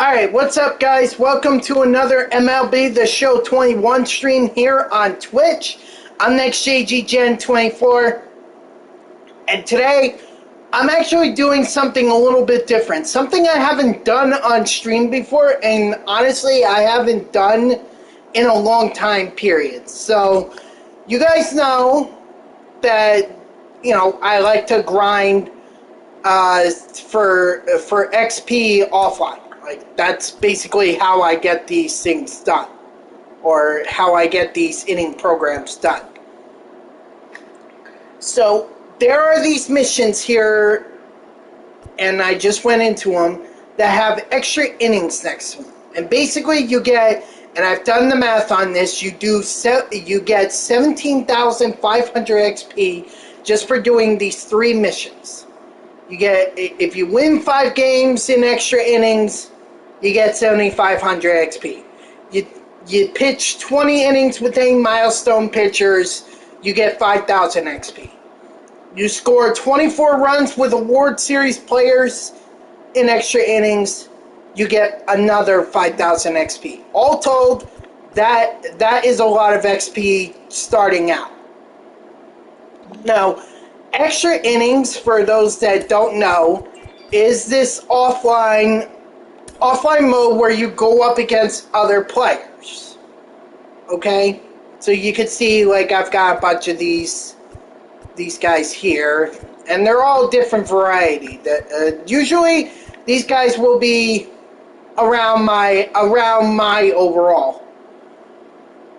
Alright, what's up guys? Welcome to another MLB The Show 21 stream here on Twitch. I'm NextJGGen24, and today I'm actually doing something a little bit different. Something I haven't done on stream before, and honestly I haven't done in a long time period. So, you guys know that, I like to grind for XP offline. Like, that's basically how I get these things done, or how I get these inning programs done. So, there are these missions here, and I just went into them, that have extra innings next to them. And basically you get, and I've done the math on this, you get 17,500 XP just for doing these 3 missions. You get, if you win 5 games in extra innings, you get 7,500 XP. You pitch 20 innings with 8 milestone pitchers, you get 5,000 XP. You score 24 runs with award series players in extra innings, you get another 5,000 XP. All told, that is a lot of XP starting out. Now, extra innings, for those that don't know, is this offline mode where you go up against other players. Okay? So you can see, like, I've got a bunch of these guys here, and they're all different variety. Usually these guys will be around my overall.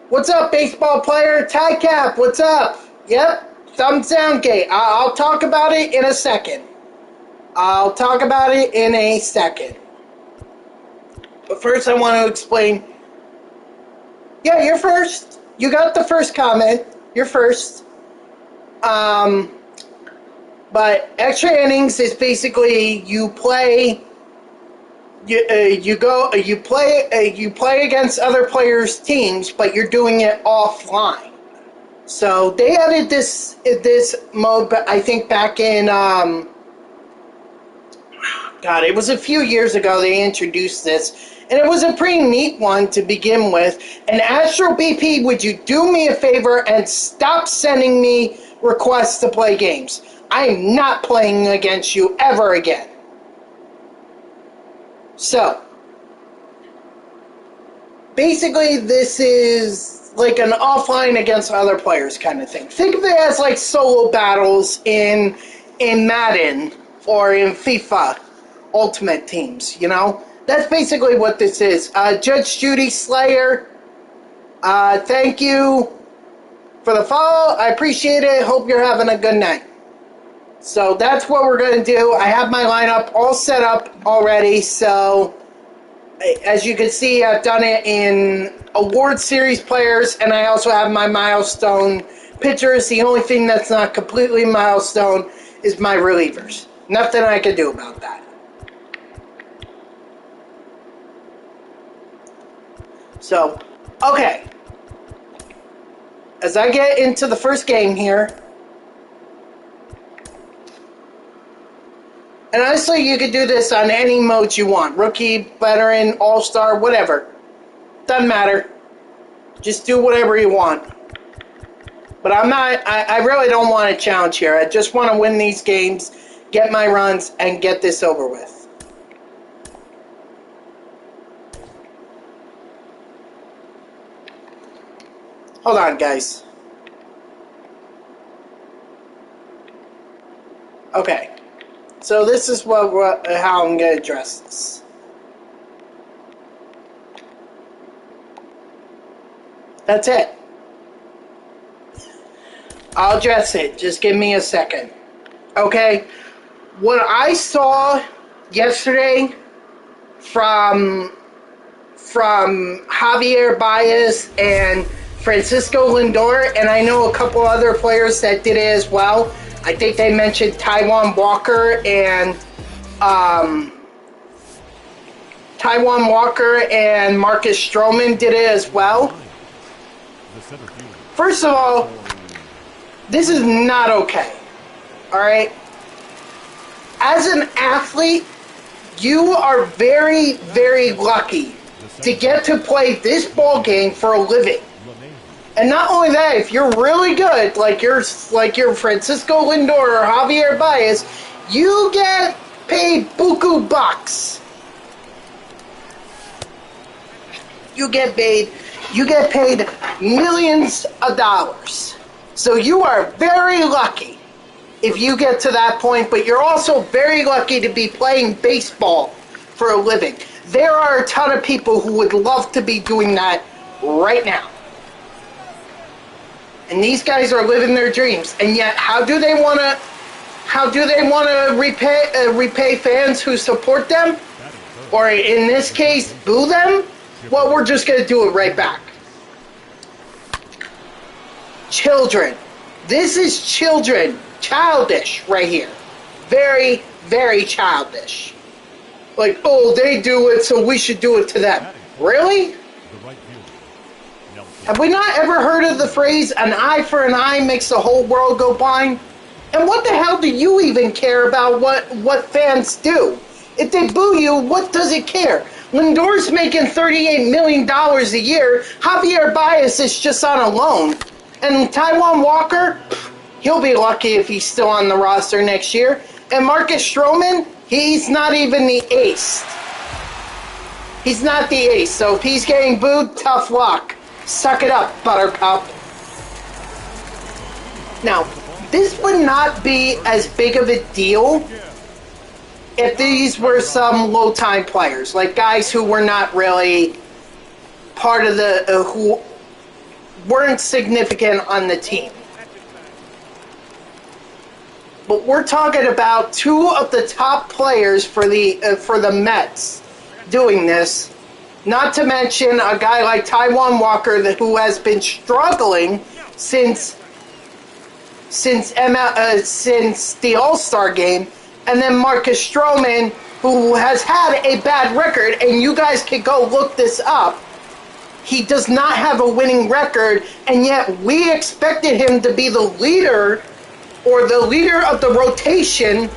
What's up, baseball player? Ty Cap, what's up? Yep, thumbs down gate. I'll talk about it in a second. But first I want to explain. Yeah, you're first. You got the first comment. You're first. But extra innings is basically you play against other players' teams, but you're doing it offline. So they added this mode, but I think back in God, it was a few years ago they introduced this, and it was a pretty neat one to begin with. And Astro BP, would you do me a favor and stop sending me requests to play games? I am not playing against you ever again. So, basically this is like an offline against other players kind of thing. Think of it as like solo battles in Madden or in FIFA Ultimate Teams, That's basically what this is. Judge Judy Slayer, thank you for the follow. I appreciate it. Hope you're having a good night. So that's what we're going to do. I have my lineup all set up already. So as you can see, I've done it in award series players, and I also have my milestone pitchers. The only thing that's not completely milestone is my relievers. Nothing I can do about that. So, okay. As I get into the first game here, and honestly, you could do this on any mode you want. Rookie, veteran, all-star, whatever. Doesn't matter. Just do whatever you want. But I really don't want a challenge here. I just want to win these games, get my runs, and get this over with. Hold on, guys. Okay. So this is how I'm going to address this. That's it. I'll address it. Just give me a second. Okay? What I saw yesterday from Javier Baez and Francisco Lindor, and I know a couple other players that did it as well. I think they mentioned Taiwan Walker and Marcus Strowman did it as well. First of all, this is not okay. Alright? As an athlete, You are very, very lucky to get to play this ball game for a living. And not only that, if you're really good, like you're Francisco Lindor or Javier Baez, you get paid buku bucks. You get paid millions of dollars. So you are very lucky if you get to that point, but you're also very lucky to be playing baseball for a living. There are a ton of people who would love to be doing that right now. And these guys are living their dreams. And yet, how do they want to repay fans who support them? Or in this case, boo them? Well, we're just going to do it right back. Children. This is children. Childish right here. Very, very childish. Like, oh, they do it, so we should do it to them. Really? Have we not ever heard of the phrase, an eye for an eye makes the whole world go blind? And what the hell do you even care about what fans do? If they boo you, what does it care? Lindor's making $38 million a year. Javier Baez is just on a loan. And Taiwan Walker, he'll be lucky if he's still on the roster next year. And Marcus Strowman, he's not even the ace. He's not the ace. So if he's getting booed, tough luck. Suck it up, Buttercup. Now, this would not be as big of a deal if these were some low-time players, like guys who were not really part of the, who weren't significant on the team. But we're talking about two of the top players for the Mets doing this. Not to mention a guy like Taiwan Walker who has been struggling since the All-Star game, and then Marcus Strowman, who has had a bad record, and you guys can go look this up. He does not have a winning record, and yet we expected him to be the leader, or the leader of the rotation,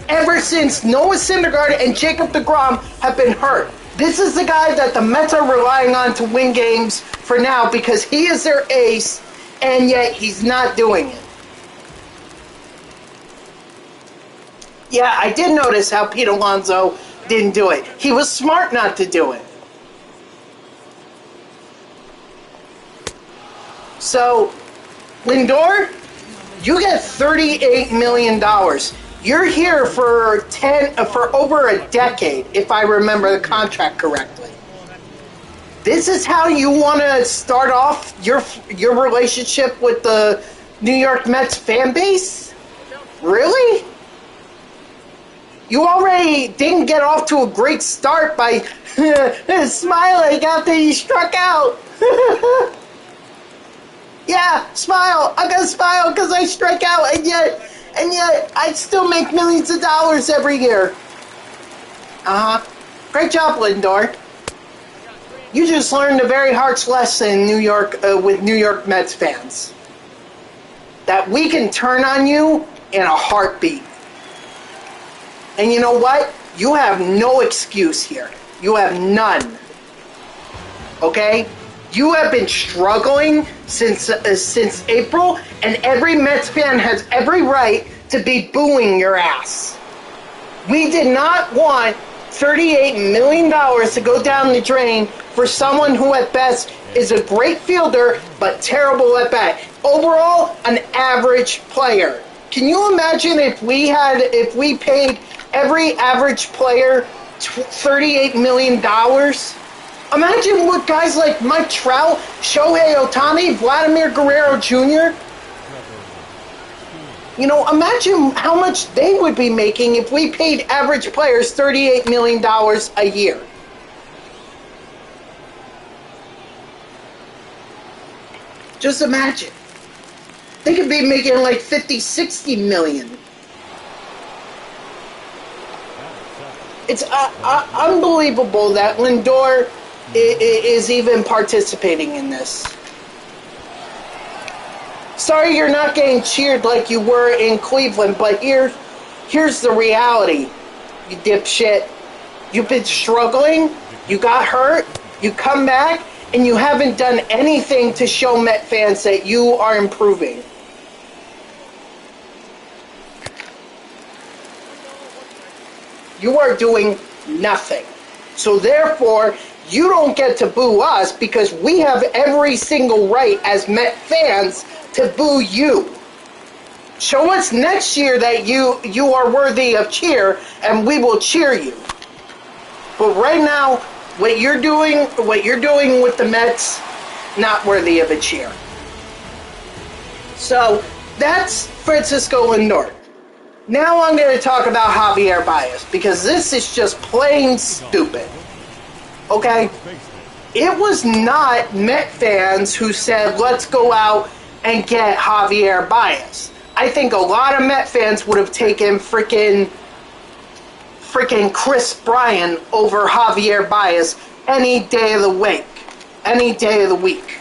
ever since Noah Syndergaard and Jacob deGrom have been hurt. This is the guy that the Mets are relying on to win games for now because he is their ace, and yet he's not doing it. Yeah, I did notice how Pete Alonso didn't do it. He was smart not to do it. So, Lindor, you get $38 million. You're here for over a decade, if I remember the contract correctly. This is how you want to start off your relationship with the New York Mets fan base? Really? You already didn't get off to a great start by smiling after you struck out. Yeah, smile. I'm gonna smile because I strike out, and yet I still make millions of dollars every year. Great job, Lindor. You just learned a very harsh lesson, New York, with New York Mets fans. That we can turn on you in a heartbeat. And you know what? You have no excuse here. You have none. Okay? You have been struggling since April, and every Mets fan has every right to be booing your ass. We did not want $38 million to go down the drain for someone who at best is a great fielder but terrible at bat. Overall, an average player. Can you imagine if we paid every average player $38 million? Imagine what guys like Mike Trout, Shohei Ohtani, Vladimir Guerrero Jr., imagine how much they would be making if we paid average players $38 million a year. Just imagine. They could be making like 50, 60 million. It's unbelievable that Lindor is even participating in this. Sorry you're not getting cheered like you were in Cleveland, but here's the reality. you dipshit. You've been struggling, you got hurt, you come back, and you haven't done anything to show Met fans that you are improving. You are doing nothing. So therefore, you don't get to boo us because we have every single right as Met fans to boo you. Show us next year that you are worthy of cheer, and we will cheer you. But right now, what you're doing with the Mets, not worthy of a cheer. So that's Francisco Lindor. Now I'm going to talk about Javier Baez, because this is just plain stupid. Okay? It was not Met fans who said, let's go out and get Javier Baez. I think a lot of Met fans would have taken freaking Chris Bryant over Javier Baez any day of the week. Any day of the week.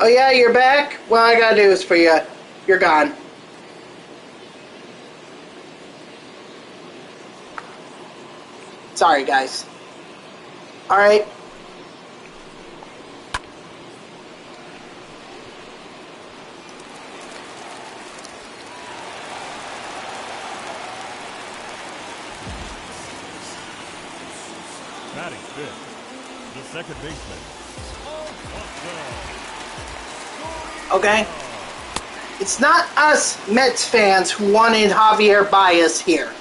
Oh yeah, you're back? Well, all I gotta do is for you. You're gone. Sorry, guys. Alright. Batting fifth, the second baseman. Okay? It's not us Mets fans who wanted Javier Baez here.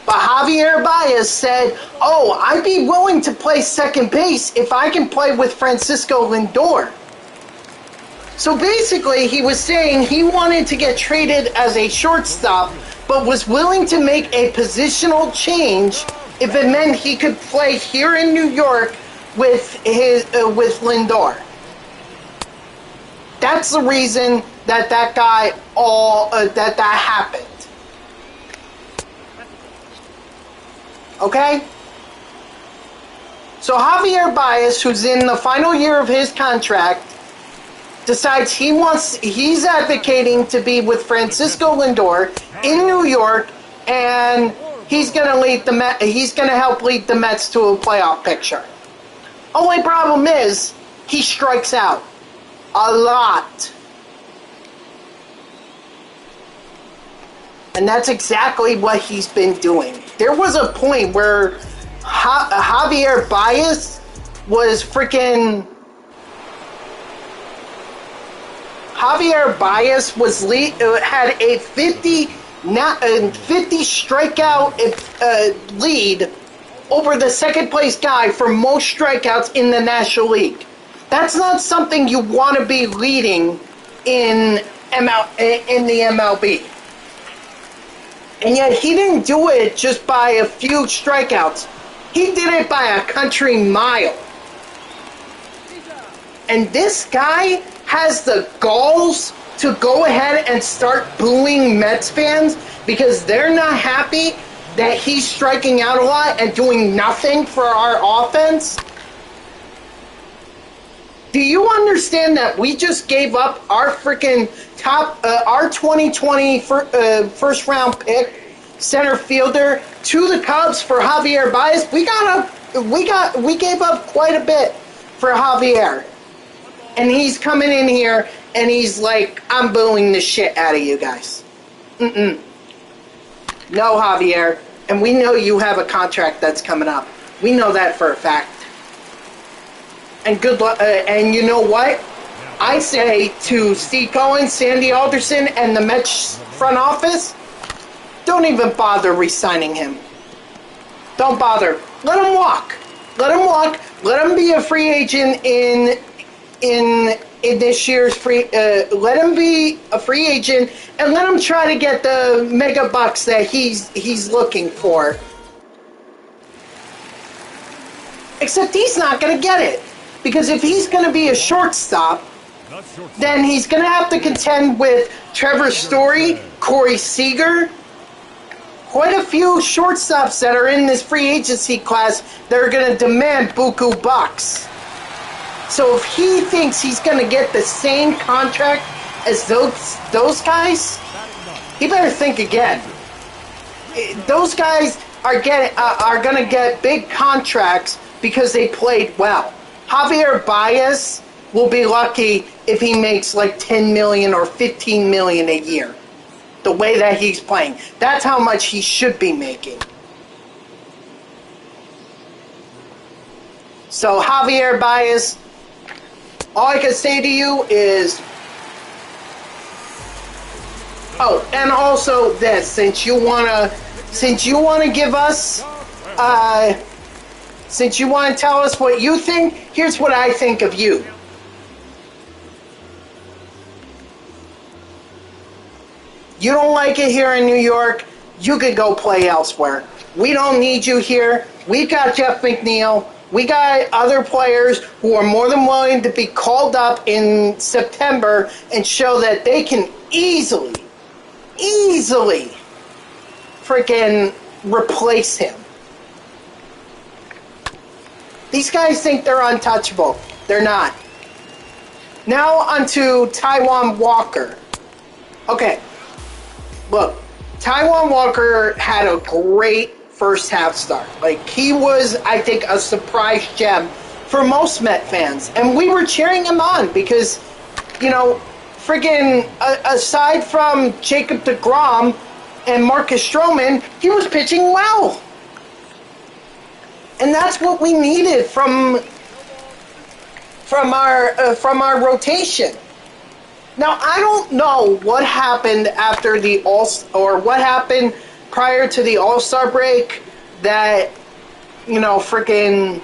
But Javier Baez said, oh, I'd be willing to play second base if I can play with Francisco Lindor. So basically, he was saying he wanted to get traded as a shortstop, but was willing to make a positional change if it meant he could play here in New York with Lindor. That's the reason that that happened. Okay? So Baez, who's in the final year of his contract, decides he's advocating to be with Francisco Lindor in New York, and he's gonna help lead the Mets to a playoff picture. Only problem is he strikes out a lot. And that's exactly what he's been doing. There was a point where Javier Baez was had a 50 strikeout lead over the second place guy for most strikeouts in the National League. That's not something you want to be leading in the MLB. And yet he didn't do it just by a few strikeouts. He did it by a country mile. And this guy has the balls to go ahead and start booing Mets fans because they're not happy that he's striking out a lot and doing nothing for our offense. Do you understand that we just gave up our freaking our 2020 first round pick center fielder to the Cubs for Javier Baez? We gave up quite a bit for Javier, and he's coming in here and he's like, I'm booing the shit out of you guys. No, Javier, and we know you have a contract that's coming up. We know that for a fact. And good luck. And you know what? I say to Steve Cohen, Sandy Alderson, and the Mets front office, don't even bother re-signing him. Don't bother. Let him walk. Let him walk. Let him be a free agent in this year's free. Let him be a free agent, and let him try to get the mega bucks that he's looking for. Except he's not going to get it. Because if he's going to be a shortstop, then he's going to have to contend with Trevor Story, Corey Seager, quite a few shortstops that are in this free agency class that are going to demand buku bucks. So if he thinks he's going to get the same contract as those guys, he better think again. Those guys are going to get big contracts because they played well. Javier Baez will be lucky if he makes like $10 million or $15 million a year. The way that he's playing. That's how much he should be making. So Javier Baez, all I can say to you is, oh, and also this, since you wanna give us, since you want to tell us what you think, here's what I think of you. You don't like it here in New York, you could go play elsewhere. We don't need you here. We got Jeff McNeil. We got other players who are more than willing to be called up in September and show that they can easily freaking replace him. These guys think they're untouchable. They're not. Now onto Taiwan Walker. Okay. Look, Taiwan Walker had a great first half start. Like, he was, I think, a surprise gem for most Met fans. And we were cheering him on because, you know, friggin' aside from Jacob deGrom and Marcus Strowman, he was pitching well. And that's what we needed from our rotation. Now, I don't know what happened after the what happened prior to the All-Star break that, you know, freaking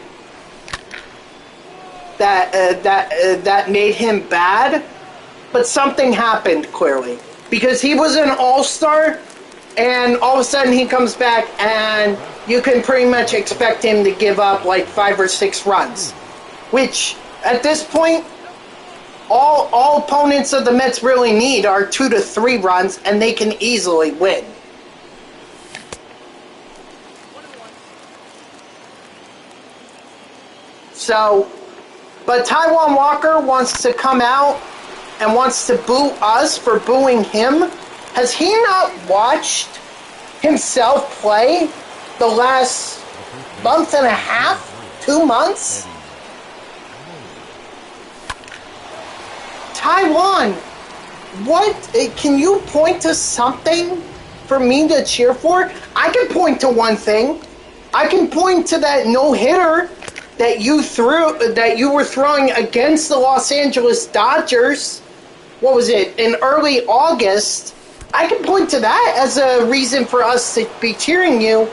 that made him bad, but something happened clearly because he was an All-Star, and all of a sudden he comes back and you can pretty much expect him to give up like 5 or 6 runs, which at this point, all opponents of the Mets really need are 2 to 3 runs, and they can easily win. So, but Taiwan Walker wants to come out and wants to boo us for booing him. Has he not watched himself play the last month and a half, 2 months? Taiwan, what, can you point to something for me to cheer for? I can point to one thing. I can point to that no-hitter that you were throwing against the Los Angeles Dodgers. What was it, in early August? I can point to that as a reason for us to be cheering you.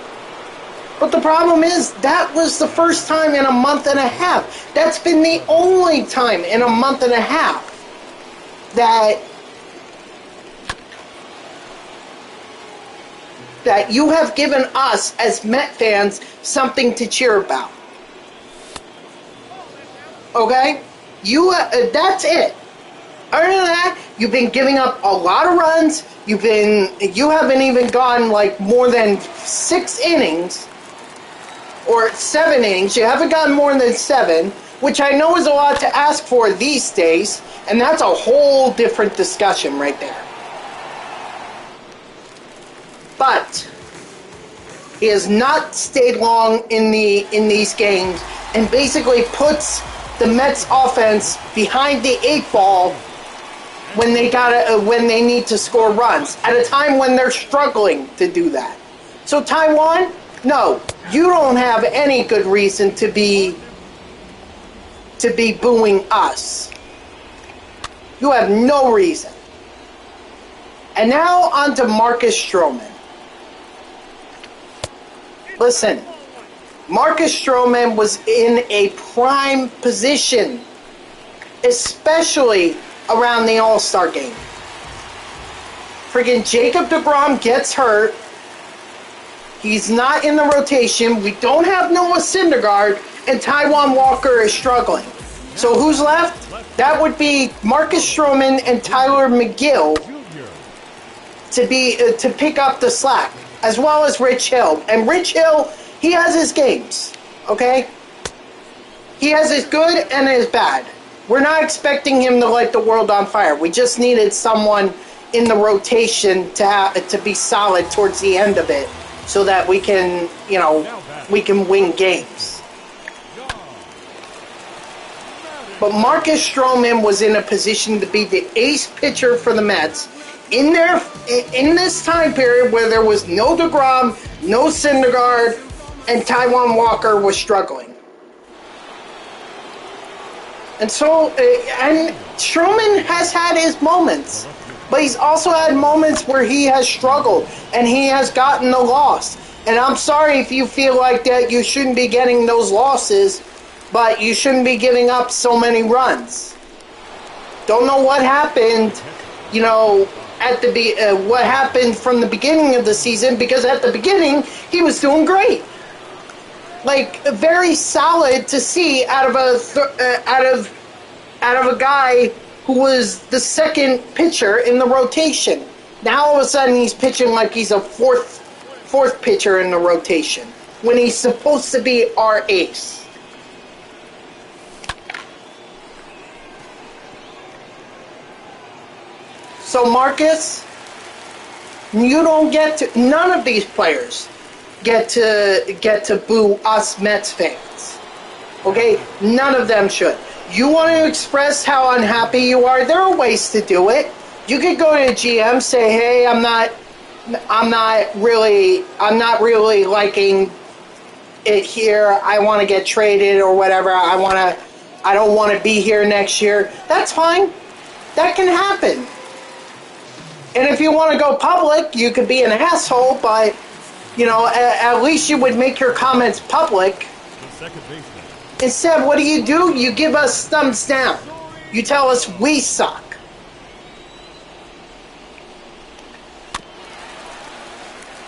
But the problem is, that was the first time in a month and a half. That's been the only time in a month and a half that you have given us as Met fans something to cheer about. Okay? That's it. Other than that, you've been giving up a lot of runs. You haven't even gone like more than 6 innings or 7 innings. You haven't gotten more than 7, which I know is a lot to ask for these days, and that's a whole different discussion right there. But he has not stayed long in these games and basically puts the Mets offense behind the 8 ball when they need to score runs at a time when they're struggling to do that. So Taiwan, no, you don't have any good reason to be booing us. You have no reason. And now on to Marcus Strowman. Listen, Marcus Strowman was in a prime position, especially around the All-Star game. Friggin' Jacob deGrom gets hurt. He's not in the rotation. We don't have Noah Syndergaard, and Taiwan Walker is struggling. So who's left? That would be Marcus Strowman and Tyler McGill to pick up the slack, as well as Rich Hill. And Rich Hill, he has his games, okay? he has his good and his bad. We're not expecting him to light the world on fire. We just needed someone in the rotation to be solid towards the end of it, so that we can, we can win games. But Marcus Strowman was in a position to be the ace pitcher for the Mets in this time period where there was no DeGrom, no Syndergaard, and Taiwan Walker was struggling. And so, and Strowman has had his moments, but he's also had moments where he has struggled and he has gotten the loss. And I'm sorry if you feel like that you shouldn't be getting those losses, but you shouldn't be giving up so many runs. Don't know what happened, what happened from the beginning of the season, because at the beginning he was doing great. Like, very solid to see out of a guy who was the second pitcher in the rotation. Now all of a sudden he's pitching like he's a fourth pitcher in the rotation when he's supposed to be our ace. So Marcus, none of these players get to boo us Mets fans. Okay? None of them should. You want to express how unhappy you are, there are ways to do it. You could go to a GM, say, hey, I'm not really liking it here. I want to get traded or whatever. I don't want to be here next year. That's fine. That can happen. And if you want to go public, you could be an asshole, but at least you would make your comments public. Instead, what do? You give us thumbs down. You tell us we suck.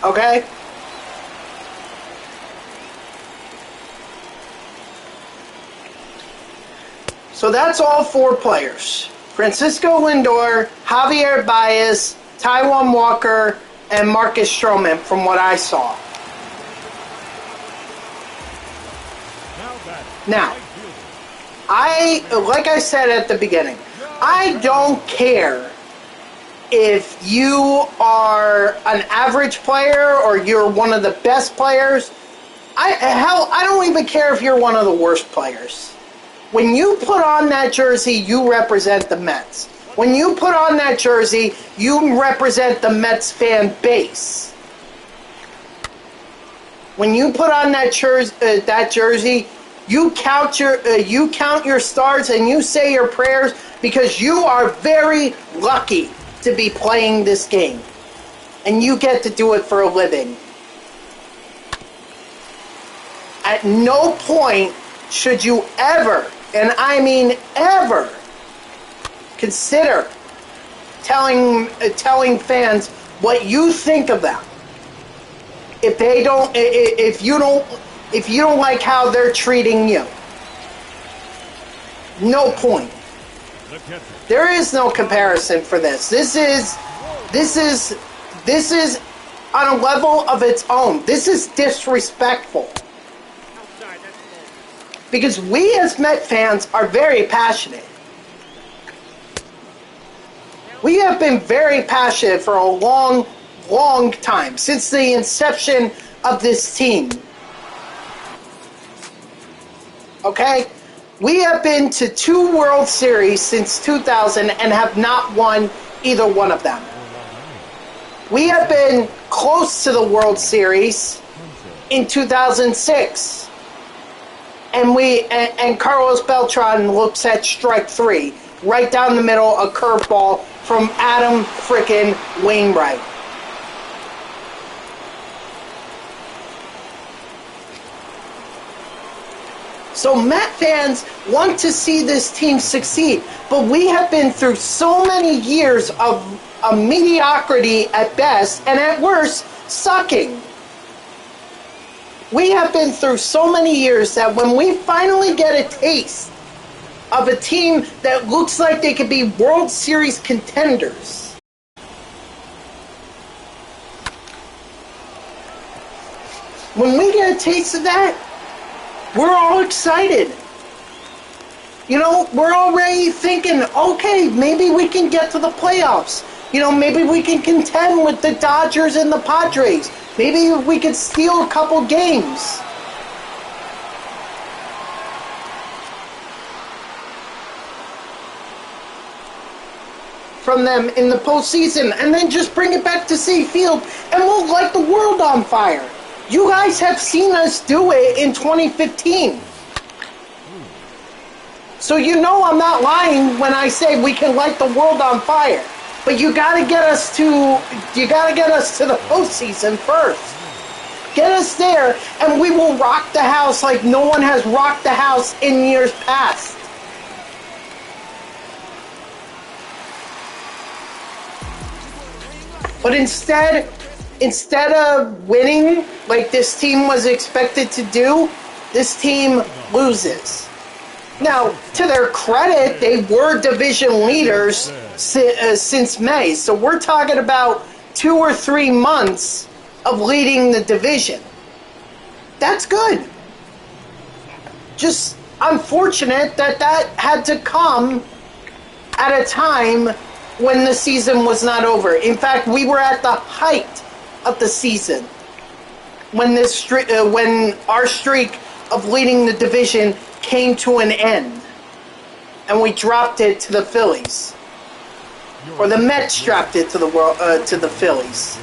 Okay? So that's all 4 players. Francisco Lindor, Javier Baez, Taiwan Walker, and Marcus Strowman, from what I saw. Now, like I said at the beginning, I don't care if you are an average player or you're one of the best players. I don't even care if you're one of the worst players. When you put on that jersey, you represent the Mets. When you put on that jersey, you represent the Mets fan base. When you put on that jersey, you count your stars and you say your prayers, because you are very lucky to be playing this game, and you get to do it for a living. At no point should you ever, and I mean ever, consider telling fans what you think of them. If you don't like how they're treating you. No point. There is no comparison for this. This is on a level of its own. This is disrespectful. Because we as Met fans are very passionate. We have been very passionate for a long, long time, since the inception of this team. Okay? We have been to 2 World Series since 2000 and have not won either one of them. We have been close to the World Series in 2006. And Carlos Beltran looks at strike 3, right down the middle, a curveball from Adam frickin' Wainwright. So Met fans want to see this team succeed, but we have been through so many years of mediocrity at best, and at worst, sucking. We have been through so many years that when we finally get a taste of a team that looks like they could be World Series contenders, when we get a taste of that, we're all excited. we're already thinking, okay, maybe we can get to the playoffs. Maybe we can contend with the Dodgers and the Padres. Maybe we could steal a couple games. From them in the postseason, and then just bring it back to Citi Field, and we'll light the world on fire. You guys have seen us do it in 2015. So I'm not lying when I say we can light the world on fire. But you gotta get us to the postseason first. Get us there, and we will rock the house like no one has rocked the house in years past. But instead of winning like this team was expected to do, this team loses. Now, to their credit, they were division leaders since May. So we're talking about 2 or 3 months of leading the division. That's good. Just unfortunate that had to come at a time when the season was not over. In fact, we were at the height of the season when our streak of leading the division came to an end, and we dropped it to the Phillies, or the Mets dropped it to the Phillies.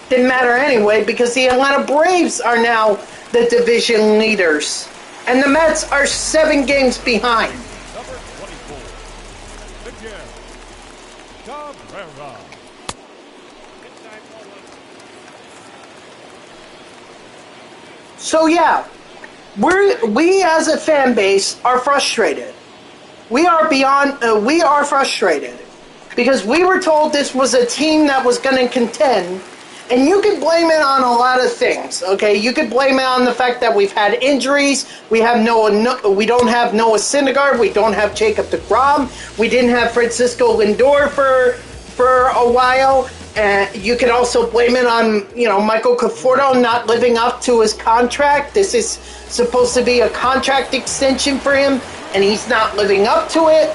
Didn't matter anyway, because the Atlanta Braves are now the division leaders, and the Mets are 7 games behind. So yeah, we as a fan base are frustrated. We are frustrated because we were told this was a team that was going to contend, and you can blame it on a lot of things. Okay, you could blame it on the fact that we've had injuries. We don't have Noah Syndergaard. We don't have Jacob deGrom. We didn't have Francisco Lindor for a while. You can also blame it on, Michael Conforto not living up to his contract. This is supposed to be a contract extension for him, and he's not living up to it.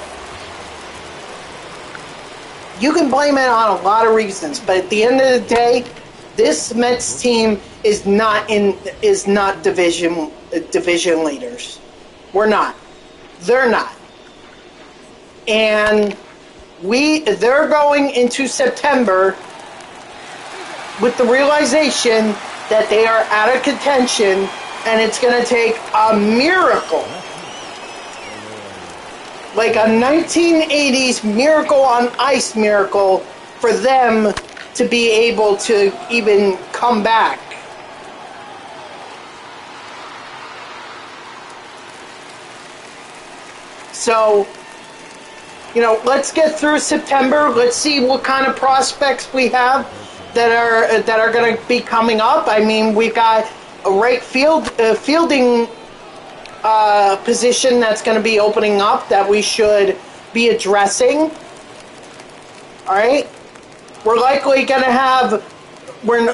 You can blame it on a lot of reasons, but at the end of the day, this Mets team is not division leaders. We're not. They're not. And they're going into September with the realization that they are out of contention, and it's going to take a miracle, like a 1980s Miracle on Ice miracle, for them to be able to even come back. So, let's get through September. Let's see what kind of prospects we have that are going to be coming up. I mean, we've got a right fielding position that's going to be opening up that we should be addressing. All right, we're likely not going to have we're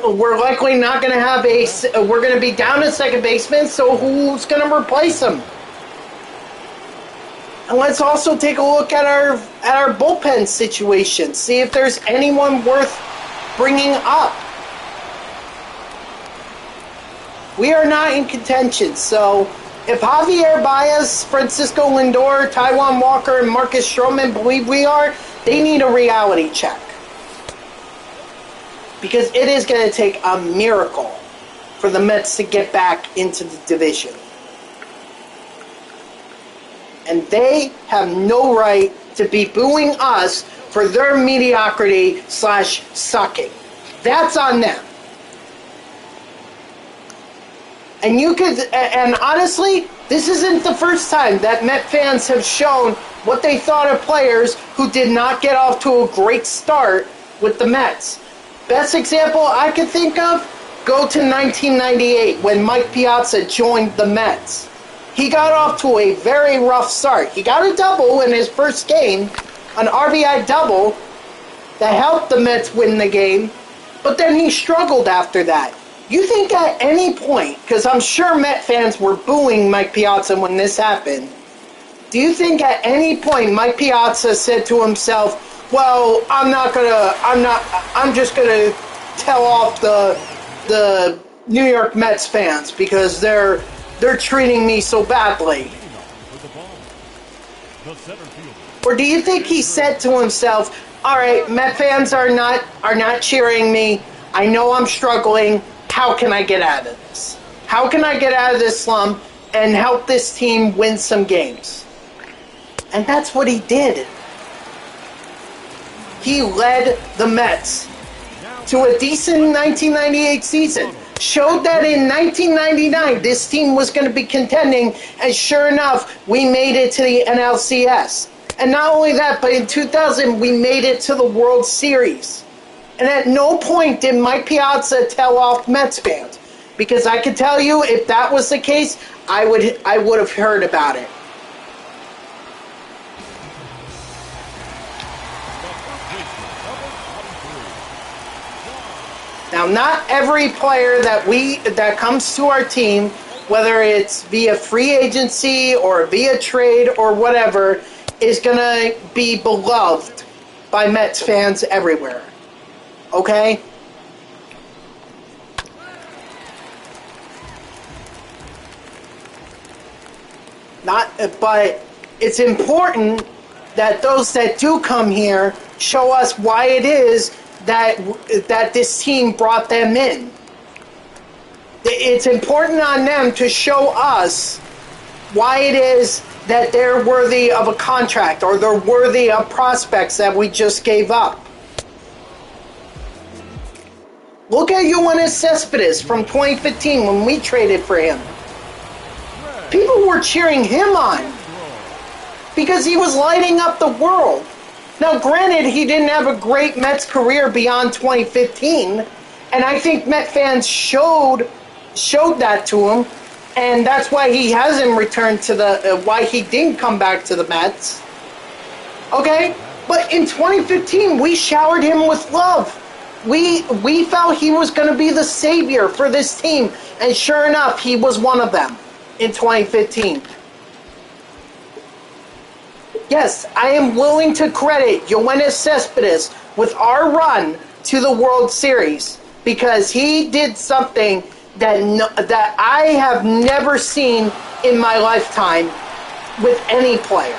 going to be down a second baseman. So who's going to replace him? And let's also take a look at our bullpen situation. See if there's anyone worth bringing up. We are not in contention. So if Javier Baez, Francisco Lindor, Taiwan Walker, and Marcus Strowman believe we are, they need a reality check. Because it is going to take a miracle for the Mets to get back into the division. And they have no right to be booing us for their mediocrity / sucking. That's on them. And honestly, this isn't the first time that Met fans have shown what they thought of players who did not get off to a great start with the Mets. Best example I could think of, go to 1998 when Mike Piazza joined the Mets. He got off to a very rough start. He got a double in his first game, an RBI double that helped the Mets win the game, but then he struggled after that. You think at any point, because I'm sure Met fans were booing Mike Piazza when this happened, do you think at any point Mike Piazza said to himself, well, I'm just gonna tell off the New York Mets fans because they're treating me so badly? Or do you think he said to himself, all right, Met fans are not cheering me. I know I'm struggling. How can I get out of this? How can I get out of this slump and help this team win some games? And that's what he did. He led the Mets to a decent 1998 season. Showed that in 1999 this team was going to be contending, and sure enough, we made it to the NLCS. And not only that, but in 2000, we made it to the World Series. And at no point did Mike Piazza tell off Mets fans. Because I can tell you, if that was the case, I would have heard about it. Now, not every player that comes to our team, whether it's via free agency or via trade or whatever, is going to be beloved by Mets fans everywhere. Okay? But it's important that those that do come here show us why it is that this team brought them in. It's important on them to show us why it is that they're worthy of a contract or they're worthy of prospects that we just gave up. Look at Yoenis Cespedes from 2015 when we traded for him. People were cheering him on because he was lighting up the world. Now, granted, he didn't have a great Mets career beyond 2015, and I think Met fans showed that to him, and that's why he hasn't returned to why he didn't come back to the Mets. Okay? But in 2015, we showered him with love. We felt he was going to be the savior for this team, and sure enough, he was one of them in 2015. Yes, I am willing to credit Yoenis Cespedes with our run to the World Series because he did something that I have never seen in my lifetime with any player.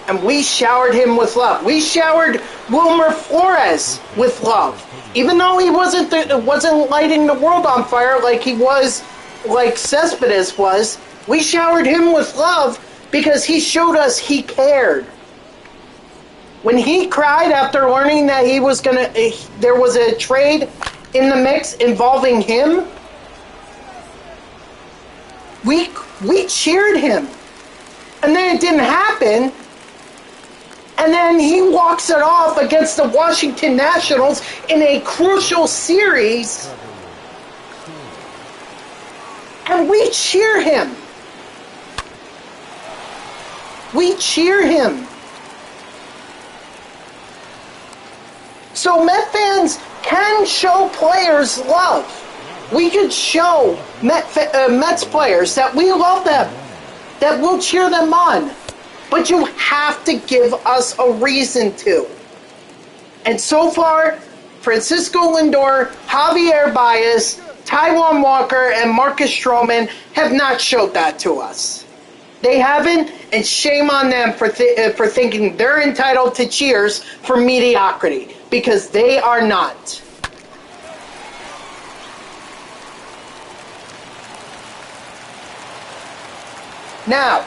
And we showered him with love. We showered Wilmer Flores with love. Even though he wasn't lighting the world on fire like Cespedes was, we showered him with love because he showed us he cared. When he cried after learning that there was a trade in the mix involving him, we cheered him. And then it didn't happen. And then he walks it off against the Washington Nationals in a crucial series. And we cheer him. We cheer him. So Met fans can show players love. We could show Mets players that we love them, that we'll cheer them on. But you have to give us a reason to. And so far, Francisco Lindor, Javier Baez, Taiwan Walker, and Marcus Strowman have not showed that to us. They haven't, and shame on them for thinking they're entitled to cheers for mediocrity, because they are not. Now,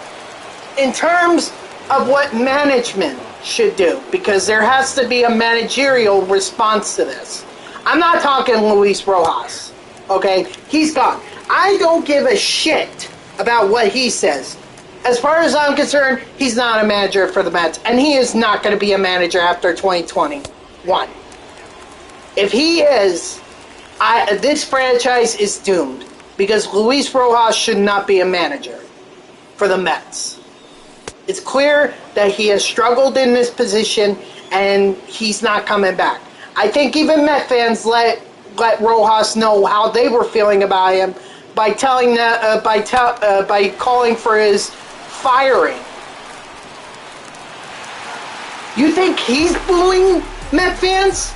in terms of what management should do, because there has to be a managerial response to this. I'm not talking Luis Rojas, okay? He's gone. I don't give a shit about what he says. As far as I'm concerned, he's not a manager for the Mets, and he is not going to be a manager after 2021. If he is, this franchise is doomed, because Luis Rojas should not be a manager for the Mets. It's clear that he has struggled in this position, and he's not coming back. I think even Met fans let Rojas know how they were feeling about him by telling that by calling for his firing. You think he's booing Met fans?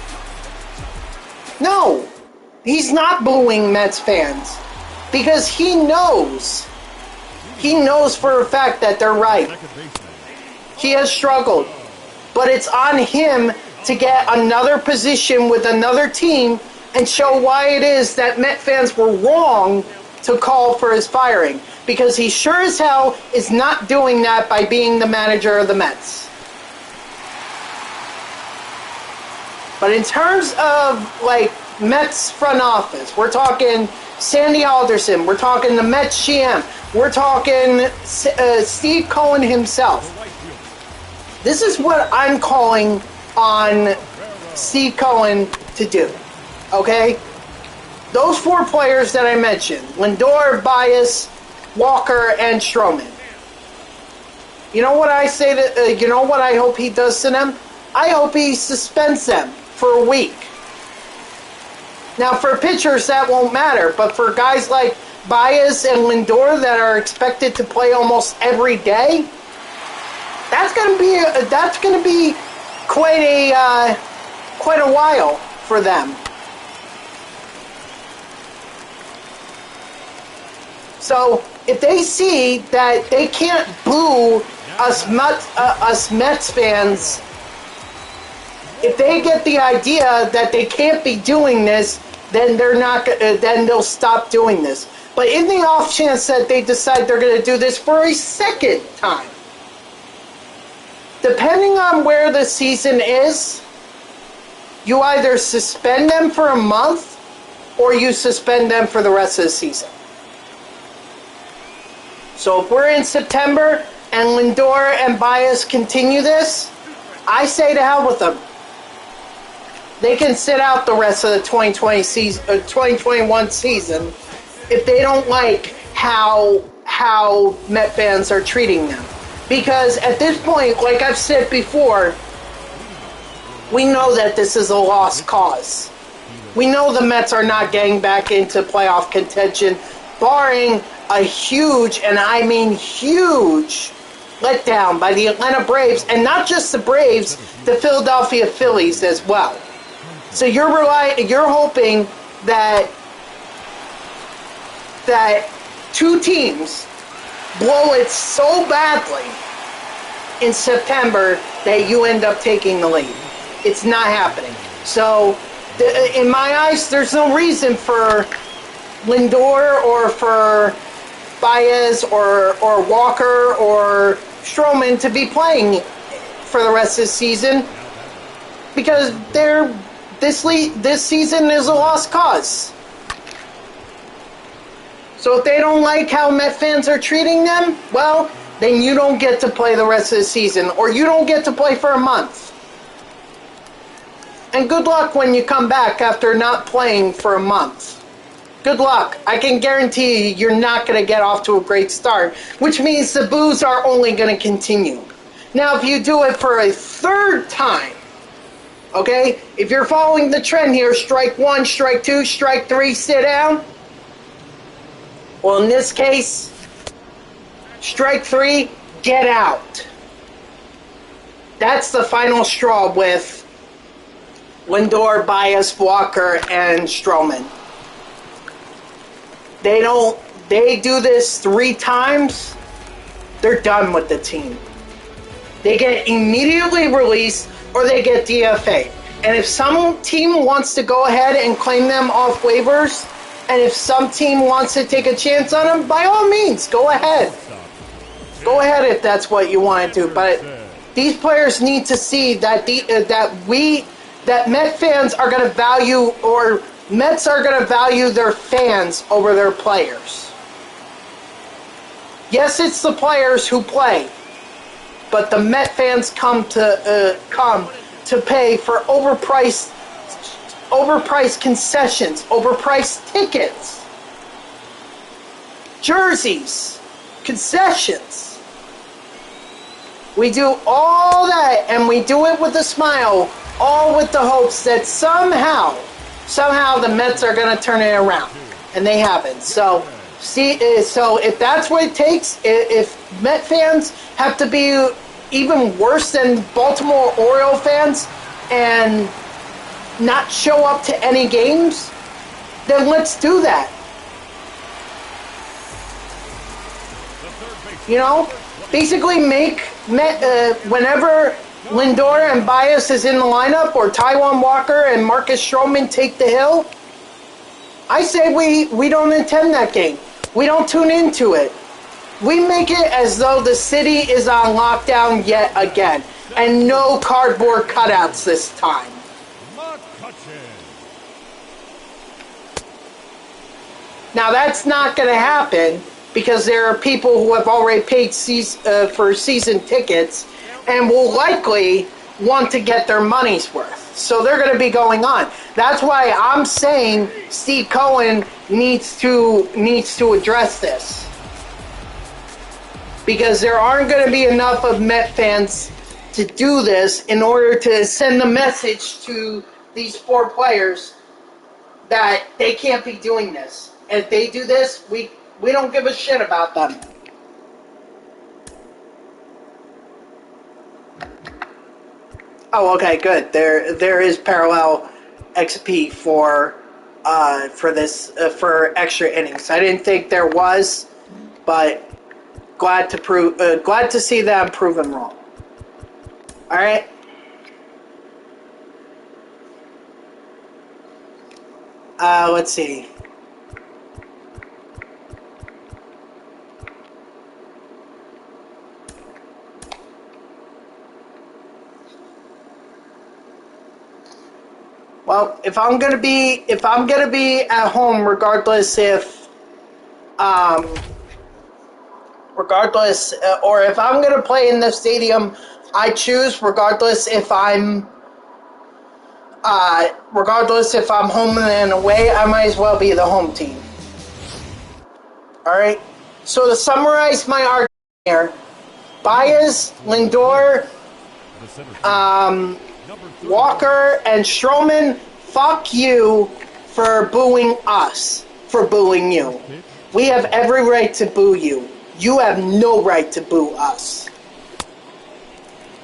No, he's not booing Mets fans because he knows for a fact that they're right. He has struggled, but it's on him to get another position with another team and show why it is that Met fans were wrong to call for his firing, because he sure as hell is not doing that by being the manager of the Mets. But in terms of like Mets front office, we're talking Sandy Alderson, we're talking the Mets GM, we're talking Steve Cohen himself. This is what I'm calling on Steve Cohen to do, okay? Those four players that I mentioned, Lindor, Baez, Walker, and Strowman. You know what I say to, you know what I hope he does to them? I hope he suspends them for a week. Now, for pitchers, that won't matter, but for guys like Baez and Lindor that are expected to play almost every day, that's going to be quite a while for them. So if they see that they can't boo us Mets fans, if they get the idea that they can't be doing this, then then they'll stop doing this. But in the off chance that they decide they're going to do this for a second time, depending on where the season is, you either suspend them for a month or you suspend them for the rest of the season. So if we're in September and Lindor and Baez continue this, I say to hell with them. They can sit out the rest of the 2021 season if they don't like how Met fans are treating them. Because at this point, like I've said before, we know that this is a lost cause. We know the Mets are not getting back into playoff contention, barring a huge, and I mean huge, letdown by the Atlanta Braves, and not just the Braves, the Philadelphia Phillies as well. So you're hoping that two teams blow it so badly in September that you end up taking the lead. It's not happening. So in my eyes, there's no reason for Lindor or for Baez or Walker or Strowman to be playing for the rest of the season, because this season is a lost cause. So if they don't like how Met fans are treating them, well, then you don't get to play the rest of the season, or you don't get to play for a month. And good luck when you come back after not playing for a month. Good luck. I can guarantee you're not going to get off to a great start, which means the boos are only going to continue. Now, if you do it for a third time, okay, if you're following the trend here, strike one, strike two, strike three, sit down. Well, in this case, strike three, get out. That's the final straw with Lindor, Baez, Walker, and Strowman. They do this 3 times, they're done with the team. They get immediately released or they get DFA. And if some team wants to go ahead and claim them off waivers, and if some team wants to take a chance on them, by all means, go ahead. Go ahead if that's what you want to do. But these players need to see that that Met fans are going to value, or Mets are going to value their fans over their players. Yes, it's the players who play, but the Met fans come to pay for overpriced concessions, overpriced tickets, jerseys, concessions. We do all that, and we do it with a smile, all with the hopes that somehow the Mets are going to turn it around, and they haven't. So, so if that's what it takes, if Met fans have to be even worse than Baltimore Oriole fans and not show up to any games, then let's do that. You know, basically make whenever Lindor and Baez is in the lineup, or Taiwan Walker and Marcus Strowman take the hill, I say we don't attend that game. We don't tune into it. We make it as though the city is on lockdown yet again, and no cardboard cutouts this time. Now that's not going to happen, because there are people who have already paid for season tickets and will likely want to get their money's worth. So they're going to be going on. That's why I'm saying Steve Cohen needs to address this. Because there aren't going to be enough of Met fans to do this in order to send the message to these 4 players that they can't be doing this. And if they do this, we don't give a shit about them. Oh, okay, good. There is parallel XP for this for extra innings. I didn't think there was, but glad to see that I'm proven wrong. All right. Let's see. Well, if I'm gonna be at home, regardless if or if I'm gonna play in the stadium I choose, regardless if I'm home and away, I might as well be the home team. All right. So to summarize my argument here, Baez, Lindor, Walker, and Strowman, fuck you for booing us, for booing you. We have every right to boo you. You have no right to boo us.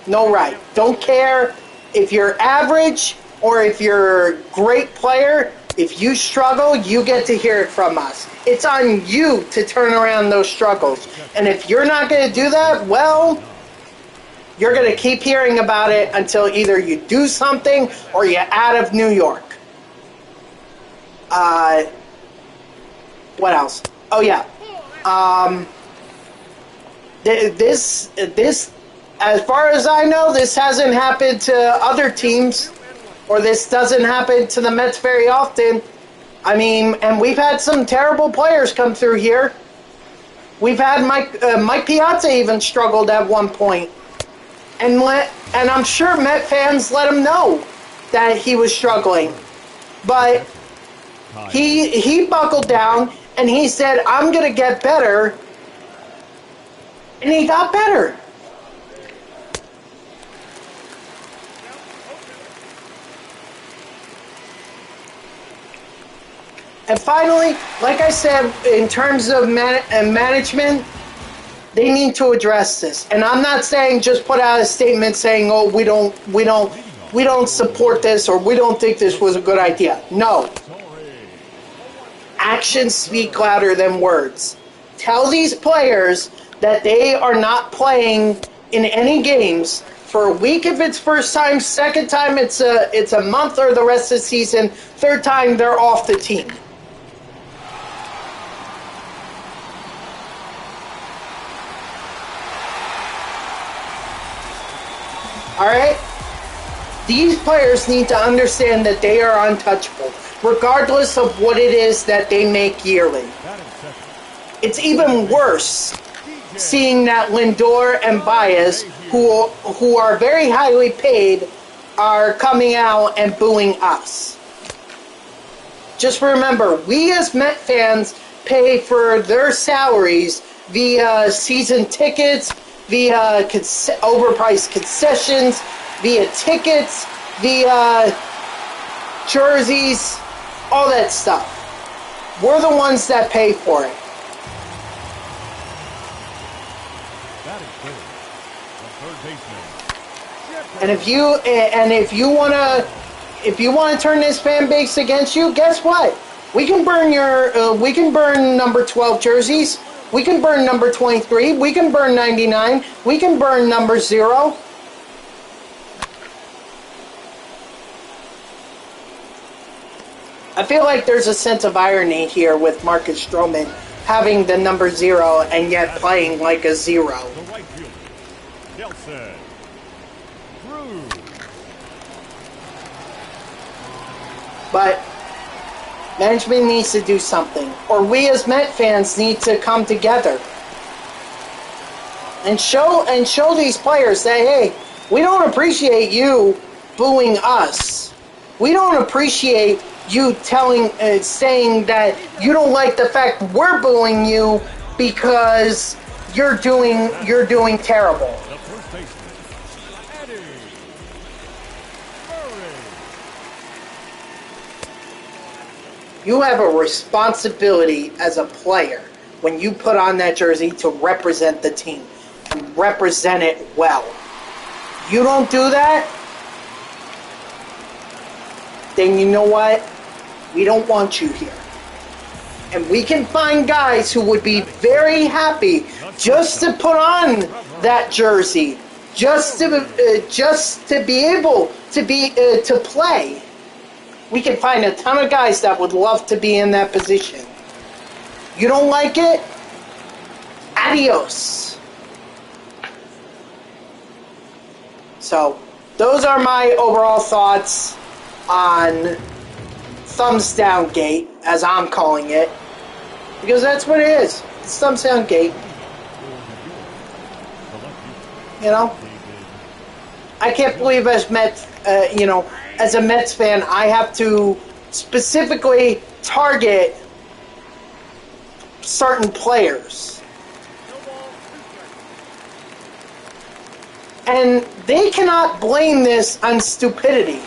No right. Don't care if you're average or if you're a great player. If you struggle, you get to hear it from us. It's on you to turn around those struggles. And if you're not going to do that, well, you're going to keep hearing about it until either you do something or you're out of New York. What else? Oh, yeah. This, as far as I know, this hasn't happened to other teams, or this doesn't happen to the Mets very often. I mean, and we've had some terrible players come through here. We've had Mike Piazza even struggled at one point. And I'm sure Met fans let him know that he was struggling. But he buckled down and he said, I'm going to get better. And he got better. And finally, like I said, in terms of management, they need to address this. And I'm not saying just put out a statement saying, "Oh, we don't support this," or "We don't think this was a good idea." No. Actions speak louder than words. Tell these players that they are not playing in any games for a week if it's first time, second time it's a month or the rest of the season, third time they're off the team. All right? These players need to understand that they are untouchable, regardless of what it is that they make yearly. It's even worse seeing that Lindor and Baez, who are very highly paid, are coming out and booing us. Just remember, we as Met fans pay for their salaries via season tickets, via overpriced concessions, via tickets, via jerseys, all that stuff. We're the ones that pay for it. That is clear. The third baseman. And if you wanna turn this fan base against you, guess what? We can burn number 12 jerseys. We can burn number 23. We can burn 99. We can burn number 0. I feel like there's a sense of irony here with Marcus Strowman having the number 0 and yet playing like a 0. The right fielder. Nelson. Cruz. But management needs to do something, or we as Met fans need to come together and show these players that, hey, we don't appreciate you booing us. We don't appreciate you saying that you don't like the fact we're booing you because you're doing terrible. The first baseman. Eddie Murray. You have a responsibility as a player when you put on that jersey to represent the team and represent it well. You don't do that, then you know what? We don't want you here. And we can find guys who would be very happy just to put on that jersey, just to be able to play. We can find a ton of guys that would love to be in that position. You don't like it? Adios. So, those are my overall thoughts on Thumbs Down Gate, as I'm calling it. Because that's what it is. It's Thumbs Down Gate. You know? I can't believe as as a Mets fan, I have to specifically target certain players. And they cannot blame this on stupidity.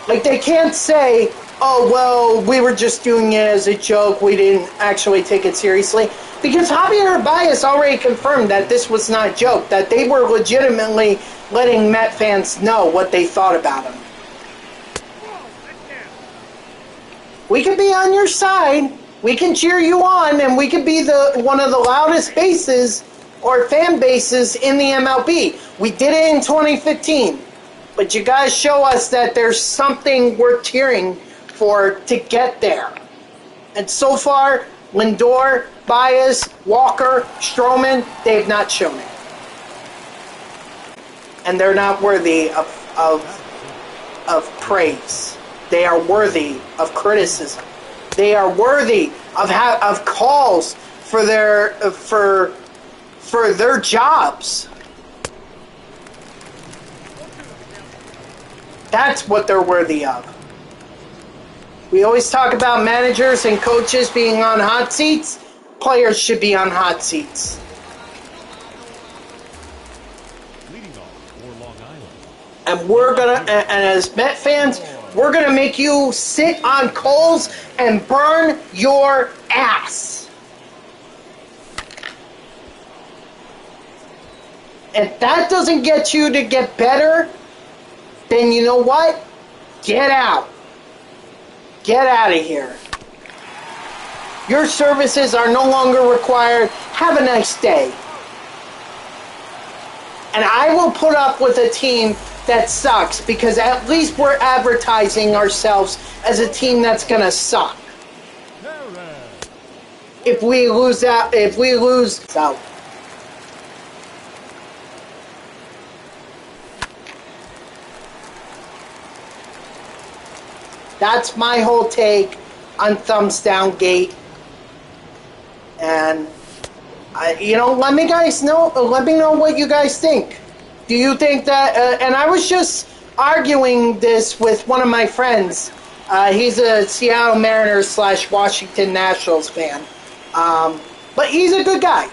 Like, they can't say, oh, well, we were just doing it as a joke, we didn't actually take it seriously. Because Javier Baez already confirmed that this was not a joke, that they were legitimately letting Met fans know what they thought about him. We can be on your side, we can cheer you on, and we can be one of the loudest bases or fan bases in the MLB. We did it in 2015. But you guys show us that there's something worth cheering for to get there. And so far, Lindor, Baez, Walker, Strowman, they've not shown it. And they're not worthy of praise. They are worthy of criticism. They are worthy of calls for their jobs. That's what they're worthy of. We always talk about managers and coaches being on hot seats. Players should be on hot seats. Leading off for Long And Island. and as Met fans, we're gonna make you sit on coals and burn your ass. If that doesn't get you to get better, then you know what? Get out. Get out of here. Your services are no longer required. Have a nice day. And I will put up with a team that sucks because at least we're advertising ourselves as a team that's going to suck. If we lose out, that's my whole take on Thumbs Down Gate. And let me know what you guys think. Do you think that? And I was just arguing this with one of my friends. He's a Seattle Mariners / Washington Nationals fan. But he's a good guy.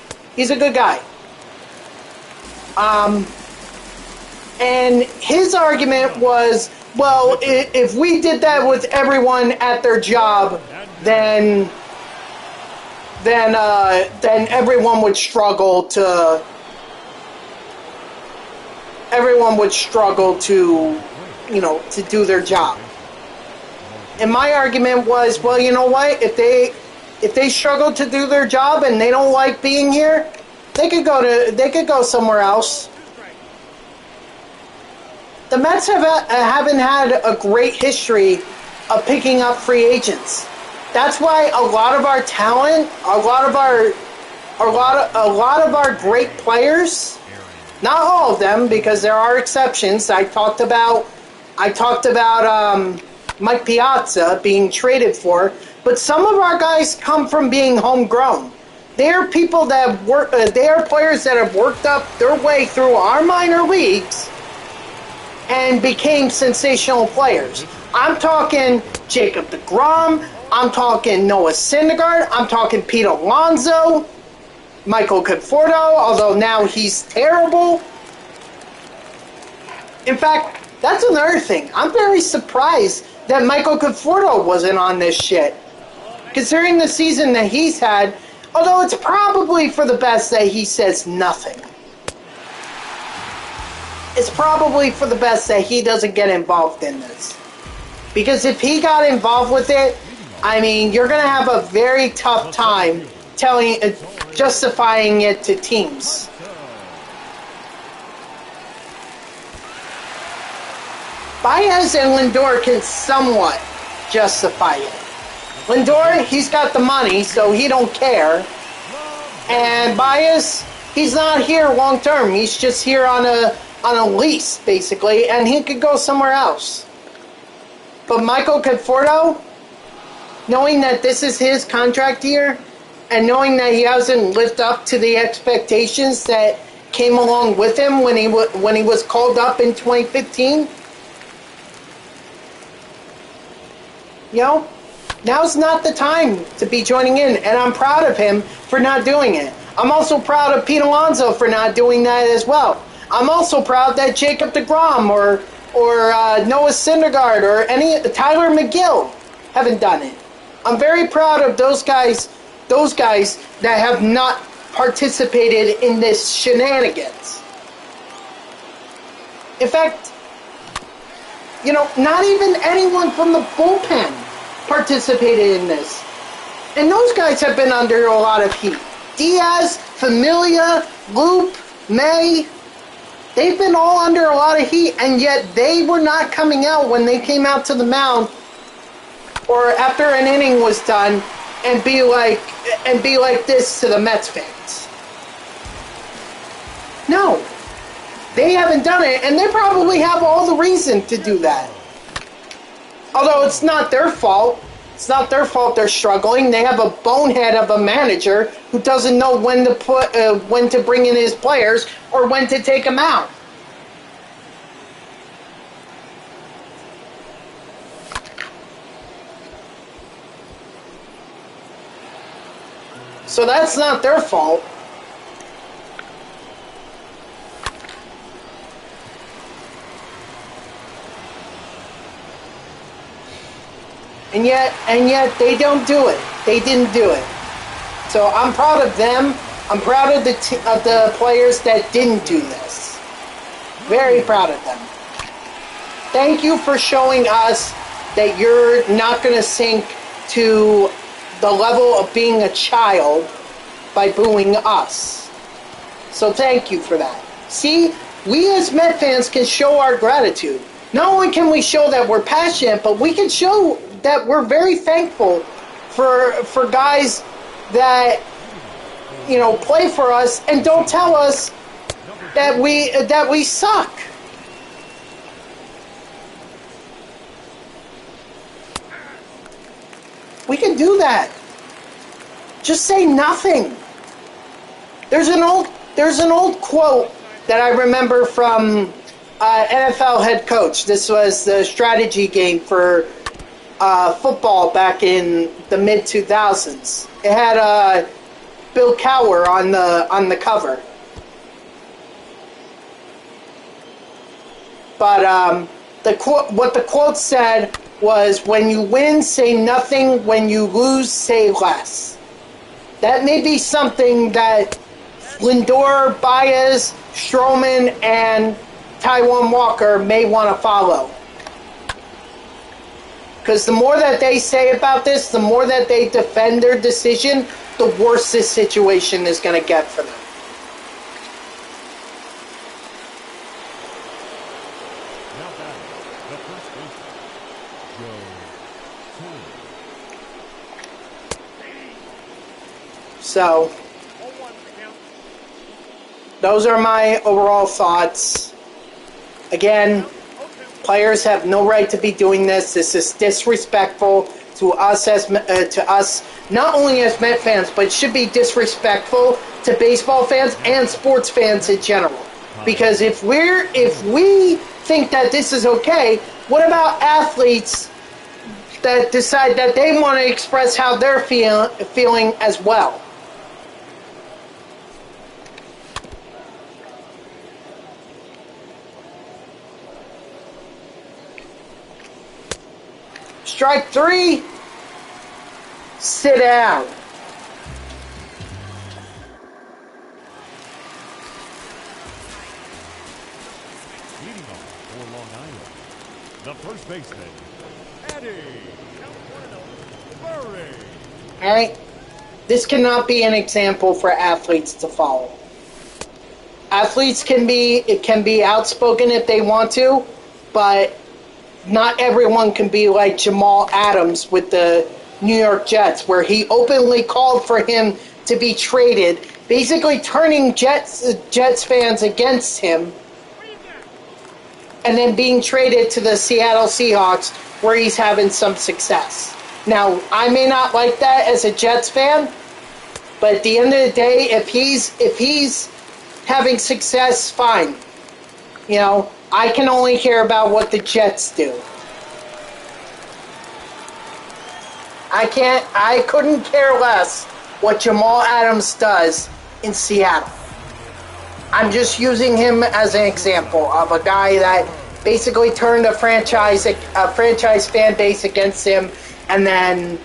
And his argument was, well, if we did that with everyone at their job, then everyone would struggle to to do their job. And my argument was, well, you know what? If they struggle to do their job and they don't like being here, they could go somewhere else. The Mets haven't had a great history of picking up free agents. That's why a lot of our talent, a lot of our great players, not all of them, because there are exceptions. I talked about Mike Piazza being traded for, but some of our guys come from being homegrown. They are people that they are players that have worked up their way through our minor leagues and became sensational players. I'm talking Jacob deGrom. I'm talking Noah Syndergaard. I'm talking Pete Alonso, Michael Conforto, although now he's terrible. In fact, that's another thing. I'm very surprised that Michael Conforto wasn't on this shit, considering the season that he's had, although it's probably for the best that he says nothing. It's probably for the best that he doesn't get involved in this. Because if he got involved with it, I mean, you're going to have a very tough time justifying it to teams. Baez and Lindor can somewhat justify it. Lindor, he's got the money, so he don't care. And Baez, he's not here long term. He's just here on a lease, basically, and he could go somewhere else. But Michael Conforto, knowing that this is his contract year, and knowing that he hasn't lived up to the expectations that came along with him when he was called up in 2015, now's not the time to be joining in, and I'm proud of him for not doing it. I'm also proud of Pete Alonso for not doing that as well. I'm also proud that Jacob deGrom or Noah Syndergaard or Tyler McGill haven't done it. I'm very proud of those guys that have not participated in this shenanigans. In fact, not even anyone from the bullpen participated in this. And those guys have been under a lot of heat. Diaz, Familia, Loop, May, they've been all under a lot of heat, and yet they were not coming out when they came out to the mound or after an inning was done and be like this to the Mets fans. No. They haven't done it, and they probably have all the reason to do that. Although it's not their fault. It's not their fault they're struggling. They have a bonehead of a manager who doesn't know when to bring in his players or when to take them out. So that's not their fault. And yet they don't do it. They didn't do it. So I'm proud of them. I'm proud of the players that didn't do this. Very proud of them. Thank you for showing us that you're not going to sink to the level of being a child by booing us. So thank you for that. See, we as Met fans can show our gratitude. Not only can we show that we're passionate, but we can show that we're very thankful for guys that play for us and don't tell us that we suck. We can do that. Just say nothing. There's an old quote that I remember from NFL head coach. This was the strategy game for football back in the mid 2000s. It had Bill Cowher on the cover, But what the quote said was, "When you win, say nothing. When you lose, say less." That may be something that Lindor, Baez, Strowman, and Taiwan Walker may want to follow. Because the more that they say about this, the more that they defend their decision, the worse this situation is going to get for them. Now batting, the first baseman, Joe. So, those are my overall thoughts. Again, players have no right to be doing this. This is disrespectful to us not only as Met fans, but it should be disrespectful to baseball fans and sports fans in general. Because if we think that this is okay, what about athletes that decide that they want to express how they're feeling as well? Strike 3. Sit down. Leading off for Long Island, the first baseman, Eddie Murray. All right. This cannot be an example for athletes to follow. Athletes can be outspoken if they want to, but not everyone can be like Jamal Adams with the New York Jets, where he openly called for him to be traded, basically turning Jets fans against him, and then being traded to the Seattle Seahawks, where he's having some success. Now, I may not like that as a Jets fan, but at the end of the day, if he's having success, fine. You know, I can only care about what the Jets do. I couldn't care less what Jamal Adams does in Seattle. I'm just using him as an example of a guy that basically turned a franchise fan base against him and then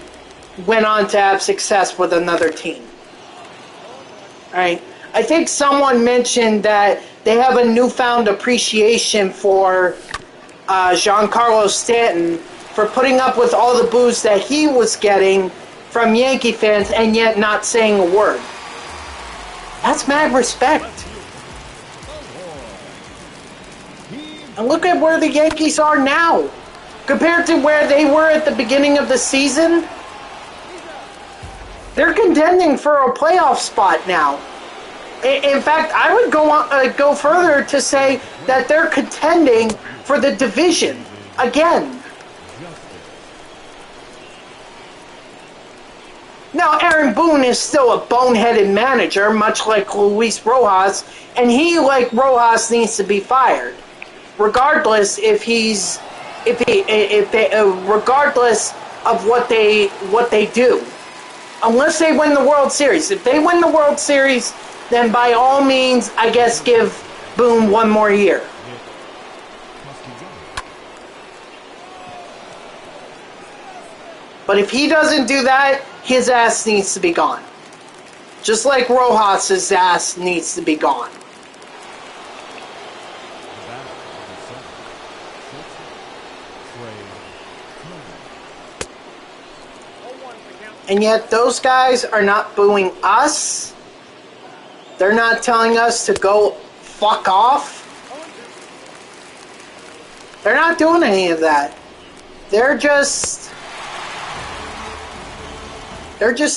went on to have success with another team. All right. I think someone mentioned that they have a newfound appreciation for Giancarlo Stanton for putting up with all the boos that he was getting from Yankee fans and yet not saying a word. That's mad respect. And look at where the Yankees are now. Compared to where they were at the beginning of the season, they're contending for a playoff spot now. In fact, I would go further to say that they're contending for the division again. Now, Aaron Boone is still a boneheaded manager, much like Luis Rojas, and he, like Rojas, needs to be fired, regardless regardless of what they do, unless they win the World Series. If they win the World Series, then by all means, I guess give Boone one more year. But if he doesn't do that, his ass needs to be gone. Just like Rojas' ass needs to be gone. And yet those guys are not booing us. They're not telling us to go fuck off. They're not doing any of that. They're just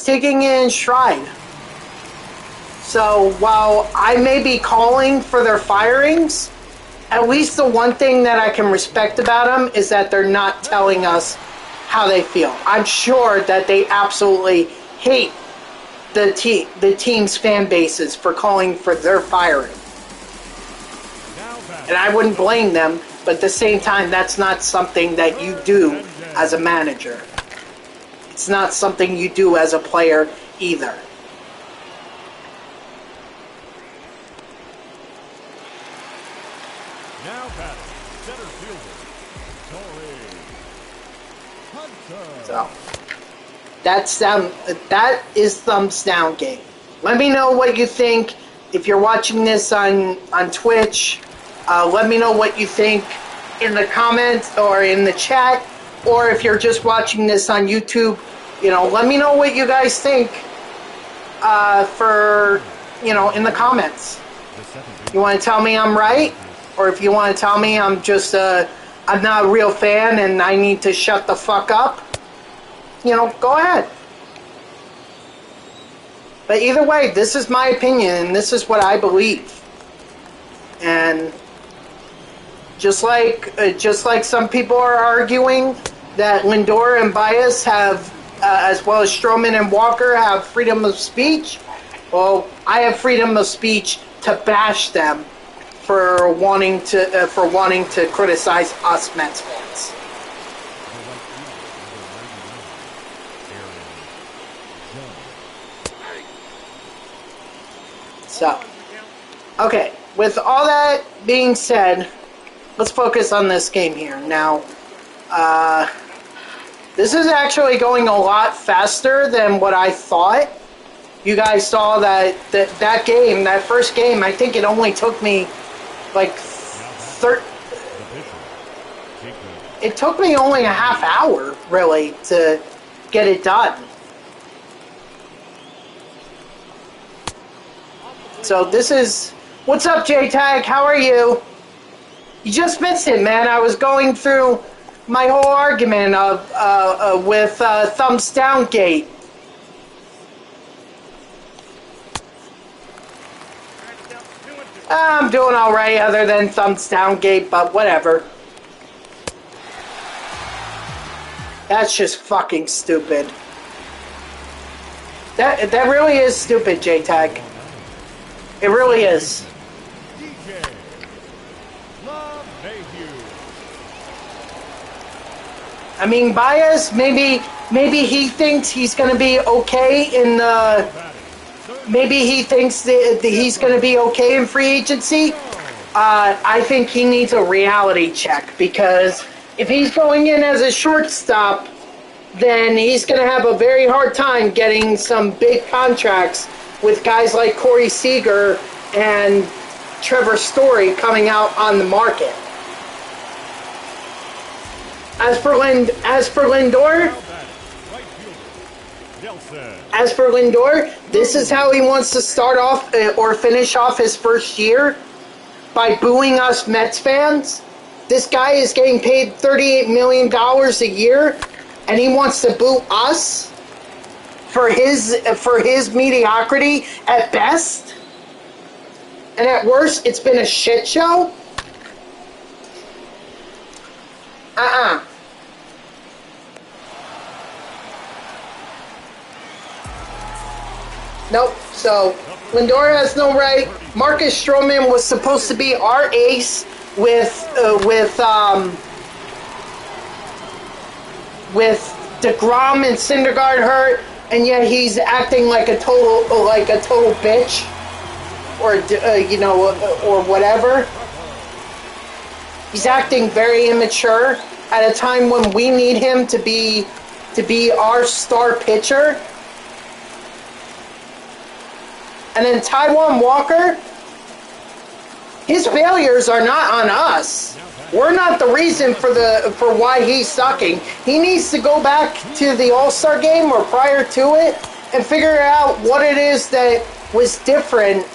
taking it in stride. So while I may be calling for their firings, at least the one thing that I can respect about them is that they're not telling us how they feel. I'm sure that they absolutely hate the team's fan bases for calling for their firing. And I wouldn't blame them, but at the same time, that's not something that you do as a manager. It's not something you do as a player either. Now batting, center fielder, Hunter. So that is thumbs down game. Let me know what you think. If you're watching this on Twitch, let me know what you think in the comments or in the chat. Or if you're just watching this on YouTube, let me know what you guys think in the comments. You want to tell me I'm right? Or if you want to tell me I'm not a real fan and I need to shut the fuck up, go ahead. But either way, this is my opinion and this is what I believe. And just like some people are arguing that Lindor and Baez have, as well as Strowman and Walker, have freedom of speech, well, I have freedom of speech to bash them for wanting to criticize us Mets fans. So, okay, with all that being said, let's focus on this game here. Now, this is actually going a lot faster than what I thought. You guys saw that game, that first game, I think it only took me it took me only a half hour, really, to get it done. So this is... What's up, J-Tag? How are you? You just missed it, man. I was going through my whole argument with Thumbs Down Gate. I'm doing alright other than Thumbs Down Gate, but whatever. That's just fucking stupid. That really is stupid, J-Tag. It really is. I mean, Baez, maybe he thinks he's going to be okay in the... Maybe he thinks that he's going to be okay in free agency. I think he needs a reality check, because if he's going in as a shortstop, then he's going to have a very hard time getting some big contracts with guys like Corey Seager and Trevor Story coming out on the market. As for Lindor, this is how he wants to start off or finish off his first year, by booing us Mets fans. This guy is getting paid $38 million a year, and he wants to boo us for his mediocrity at best, and at worst, it's been a shit show. Nope. So Lindor has no right. Marcus Strowman was supposed to be our ace with DeGrom and Syndergaard hurt, and yet he's acting like a total bitch, or whatever. He's acting very immature at a time when we need him to be our star pitcher. And then Taiwan Walker, his failures are not on us. We're not the reason for why he's sucking. He needs to go back to the All-Star game or prior to it and figure out what it is that was different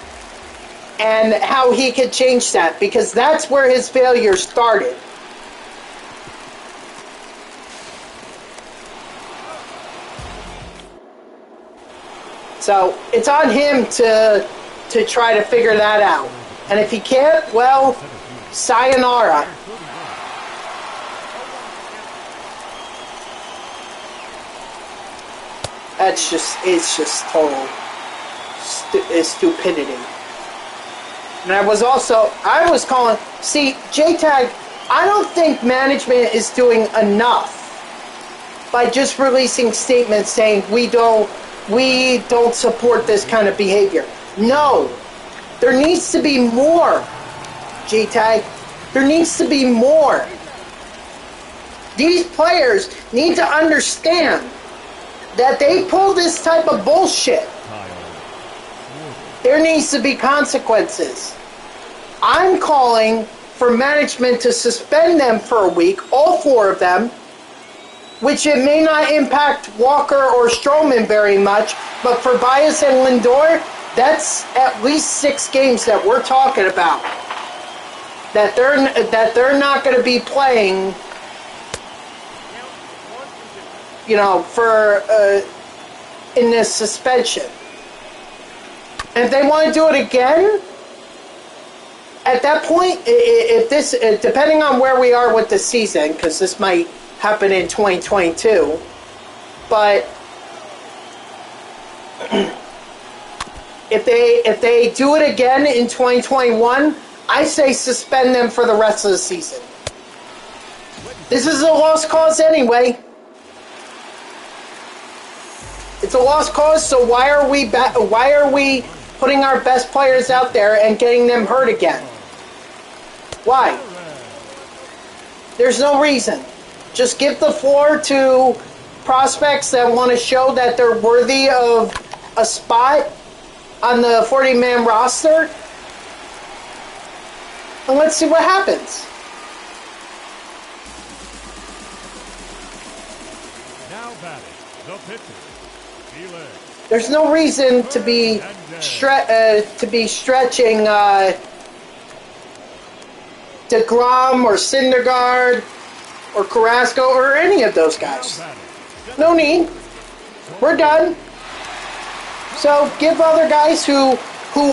and how he could change that, because that's where his failure started. So it's on him to try to figure that out. And if he can't, well, sayonara. It's just total stupidity. And I was calling, see, J-Tag, I don't think management is doing enough by just releasing statements saying we don't support this kind of behavior. No, there needs to be more, J-Tag. There needs to be more. These players need to understand that they pull this type of bullshit. There needs to be consequences. I'm calling for management to suspend them for a week, all 4 of them, which it may not impact Walker or Strowman very much, but for Baez and Lindor, that's at least 6 games that we're talking about. That they're not going to be playing, you know, for in this suspension. And if they want to do it again, at that point, if this, depending on where we are with the season, because this might happen in 2022, but if they do it again in 2021, I say suspend them for the rest of the season. This is a lost cause anyway. It's a lost cause, so why are we putting our best players out there and getting them hurt again? Why? There's no reason. Just give the floor to prospects that want to show that they're worthy of a spot on the 40-man roster. And let's see what happens. Now batting, the pitcher. There's no reason to be stretching DeGrom or Syndergaard or Carrasco or any of those guys. No need. We're done. So give other guys who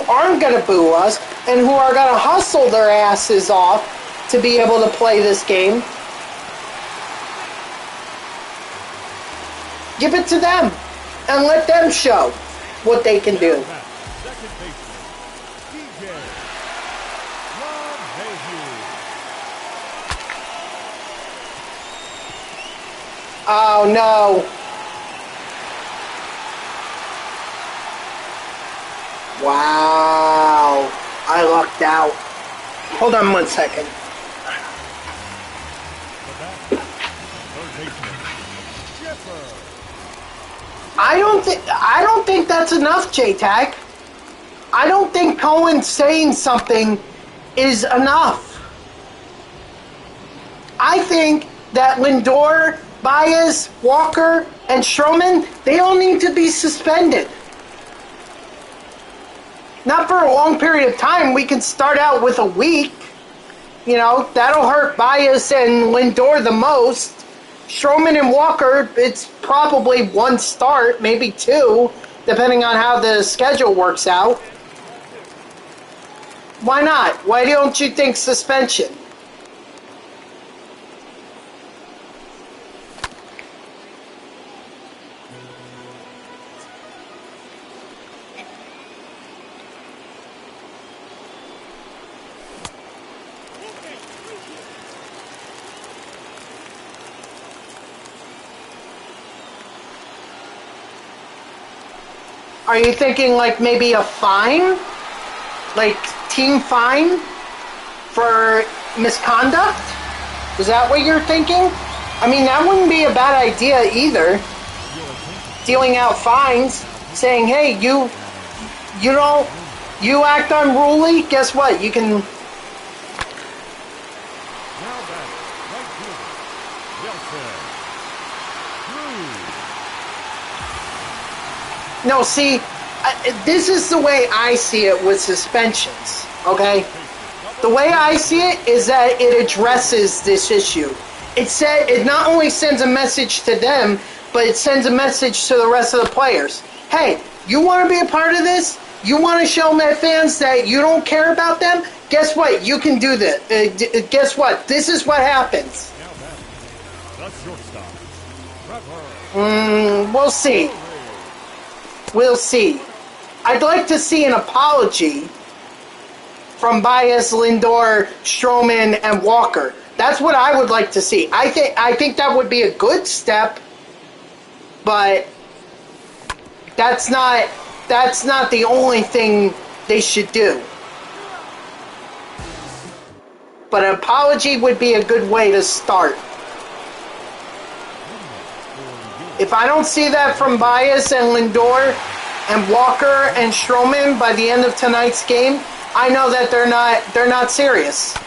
aren't going to boo us and who are going to hustle their asses off to be able to play this game. Give it to them and let them show what they can do. Oh no. Wow. I lucked out. Hold on 1 second. I don't think that's enough, J-Tag. I don't think Cohen saying something is enough. I think that Lindor, Baez, Walker, and Strowman, they all need to be suspended. Not for a long period of time. We can start out with a week. You know, that'll hurt Baez and Lindor the most. Strowman and Walker, it's probably 1 start, maybe 2, depending on how the schedule works out. Why not? Why don't you think suspension? Are you thinking like maybe a fine? Like team fine for misconduct? Is that what you're thinking? I mean, that wouldn't be a bad idea either. Dealing out fines, saying, hey, you act unruly, guess what? You can... No, see, this is the way I see it with suspensions, okay? The way I see it is that it addresses this issue. It not only sends a message to them, but it sends a message to the rest of the players. Hey, you want to be a part of this? You want to show Met fans that you don't care about them? Guess what? You can do this. Guess what? This is what happens. We'll see. We'll see. I'd like to see an apology from Baez, Lindor, Strowman, and Walker. That's what I would like to see. I think that would be a good step, but that's not the only thing they should do. but an apology would be a good way to start. If I don't see that from Baez and Lindor and Walker and Strowman by the end of tonight's game, I know that they're not serious.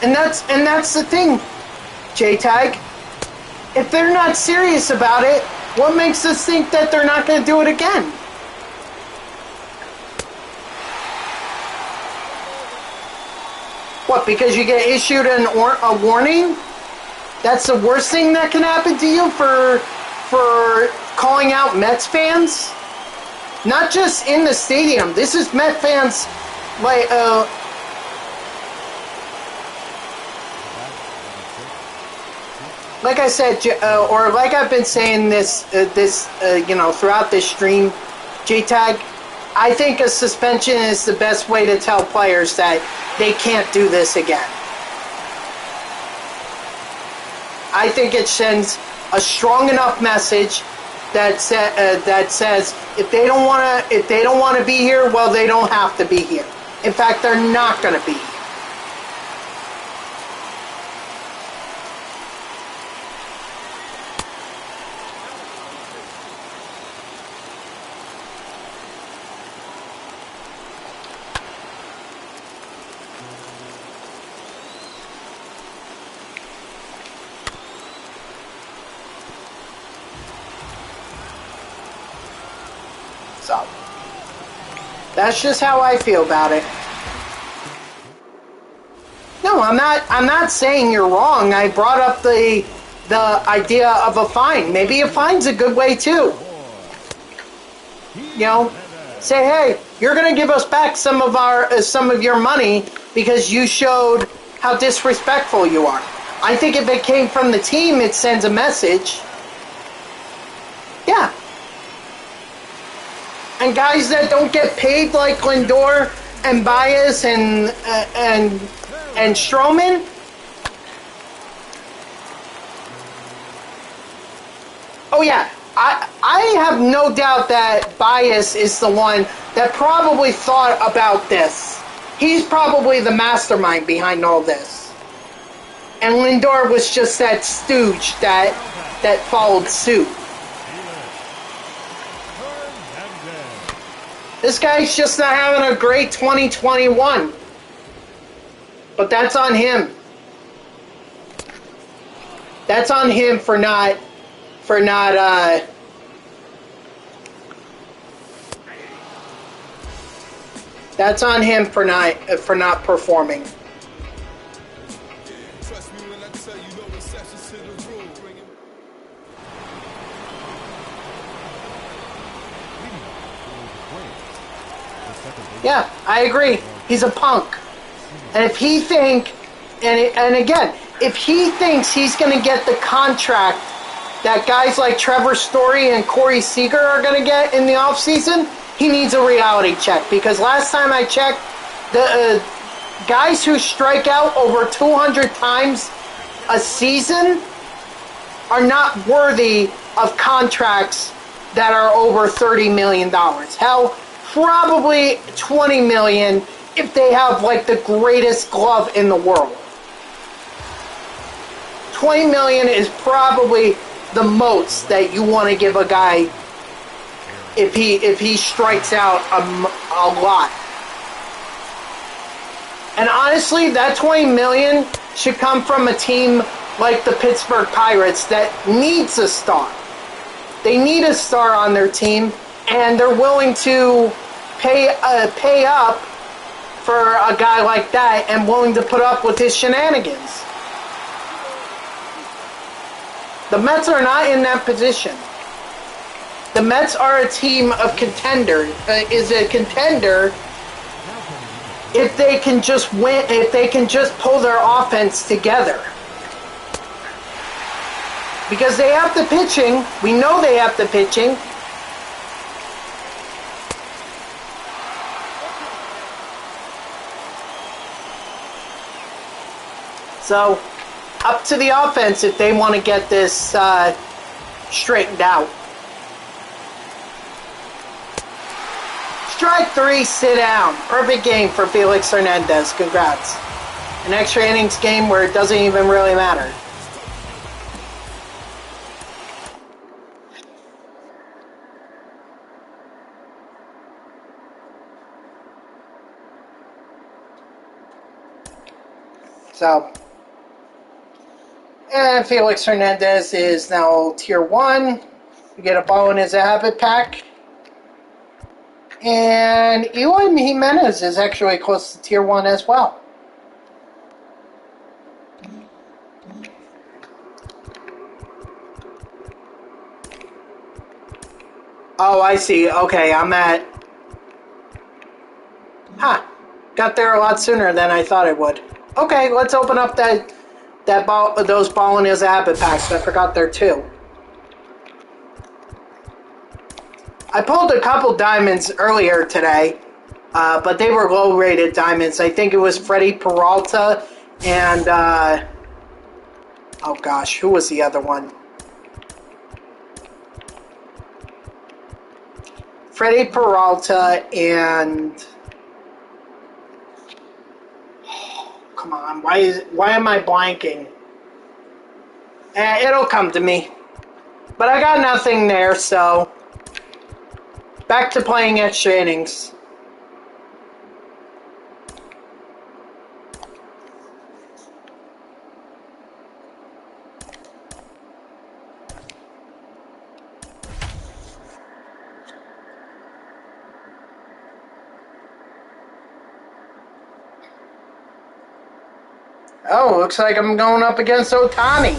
And that's the thing, J-Tag. If they're not serious about it, what makes us think that they're not going to do it again? What, because you get issued a warning? That's the worst thing that can happen to you for calling out Mets fans? Not just in the stadium. This is Met fans, like I said, or like I've been saying throughout this stream, J-Tag, I think a suspension is the best way to tell players that they can't do this again. I think it sends a strong enough message that says if they don't want to be here, well, they don't have to be here. In fact, they're not going to be here. So, that's just how I feel about it. No, I'm not saying you're wrong. I brought up the idea of a fine. Maybe a fine's a good way too. You know, say, hey, you're going to give us back some of your money because you showed how disrespectful you are. I think if it came from the team, it sends a message. Yeah. And guys that don't get paid like Lindor and Baez and Strowman, oh yeah, I have no doubt that Baez is the one that probably thought about this. He's probably the mastermind behind all this. And Lindor was just that stooge that followed suit. This guy's just not having a great 2021. But that's on him. That's on him for not that's on him for not performing. Yeah, I agree. He's a punk. And if he if he thinks he's going to get the contract that guys like Trevor Story and Corey Seager are going to get in the offseason, he needs a reality check. Because last time I checked, the guys who strike out over 200 times a season are not worthy of contracts that are over $30 million. Hell, probably $20 million if they have like the greatest glove in the world. $20 million is probably the most that you want to give a guy if he strikes out a lot. And honestly, that $20 million should come from a team like the Pittsburgh Pirates that needs a star. They need a star on their team, and they're willing to pay up for a guy like that and willing to put up with his shenanigans. The Mets are not in that position. The Mets are a team of contender. Is a contender if they can just win, if they can just pull their offense together. Because they have the pitching. We know they have the pitching. So, up to the offense if they want to get this straightened out. Strike 3, sit down. Perfect game for Felix Hernandez. Congrats. An extra innings game where it doesn't even really matter. So, and Felix Hernandez is now tier 1. You get a ball in his habit pack. And Eloy Jimenez is actually close to tier 1 as well. Oh, I see. Okay, I'm at... Got there a lot sooner than I thought it would. Okay, let's open up those ball in his habit packs. I forgot there too. I pulled a couple diamonds earlier today, but they were low-rated diamonds. I think it was Freddie Peralta and oh gosh, who was the other one? Freddie Peralta and come on, why am I blanking? It'll come to me. But I got nothing there, so back to playing extra innings. Oh, looks like I'm going up against Ohtani.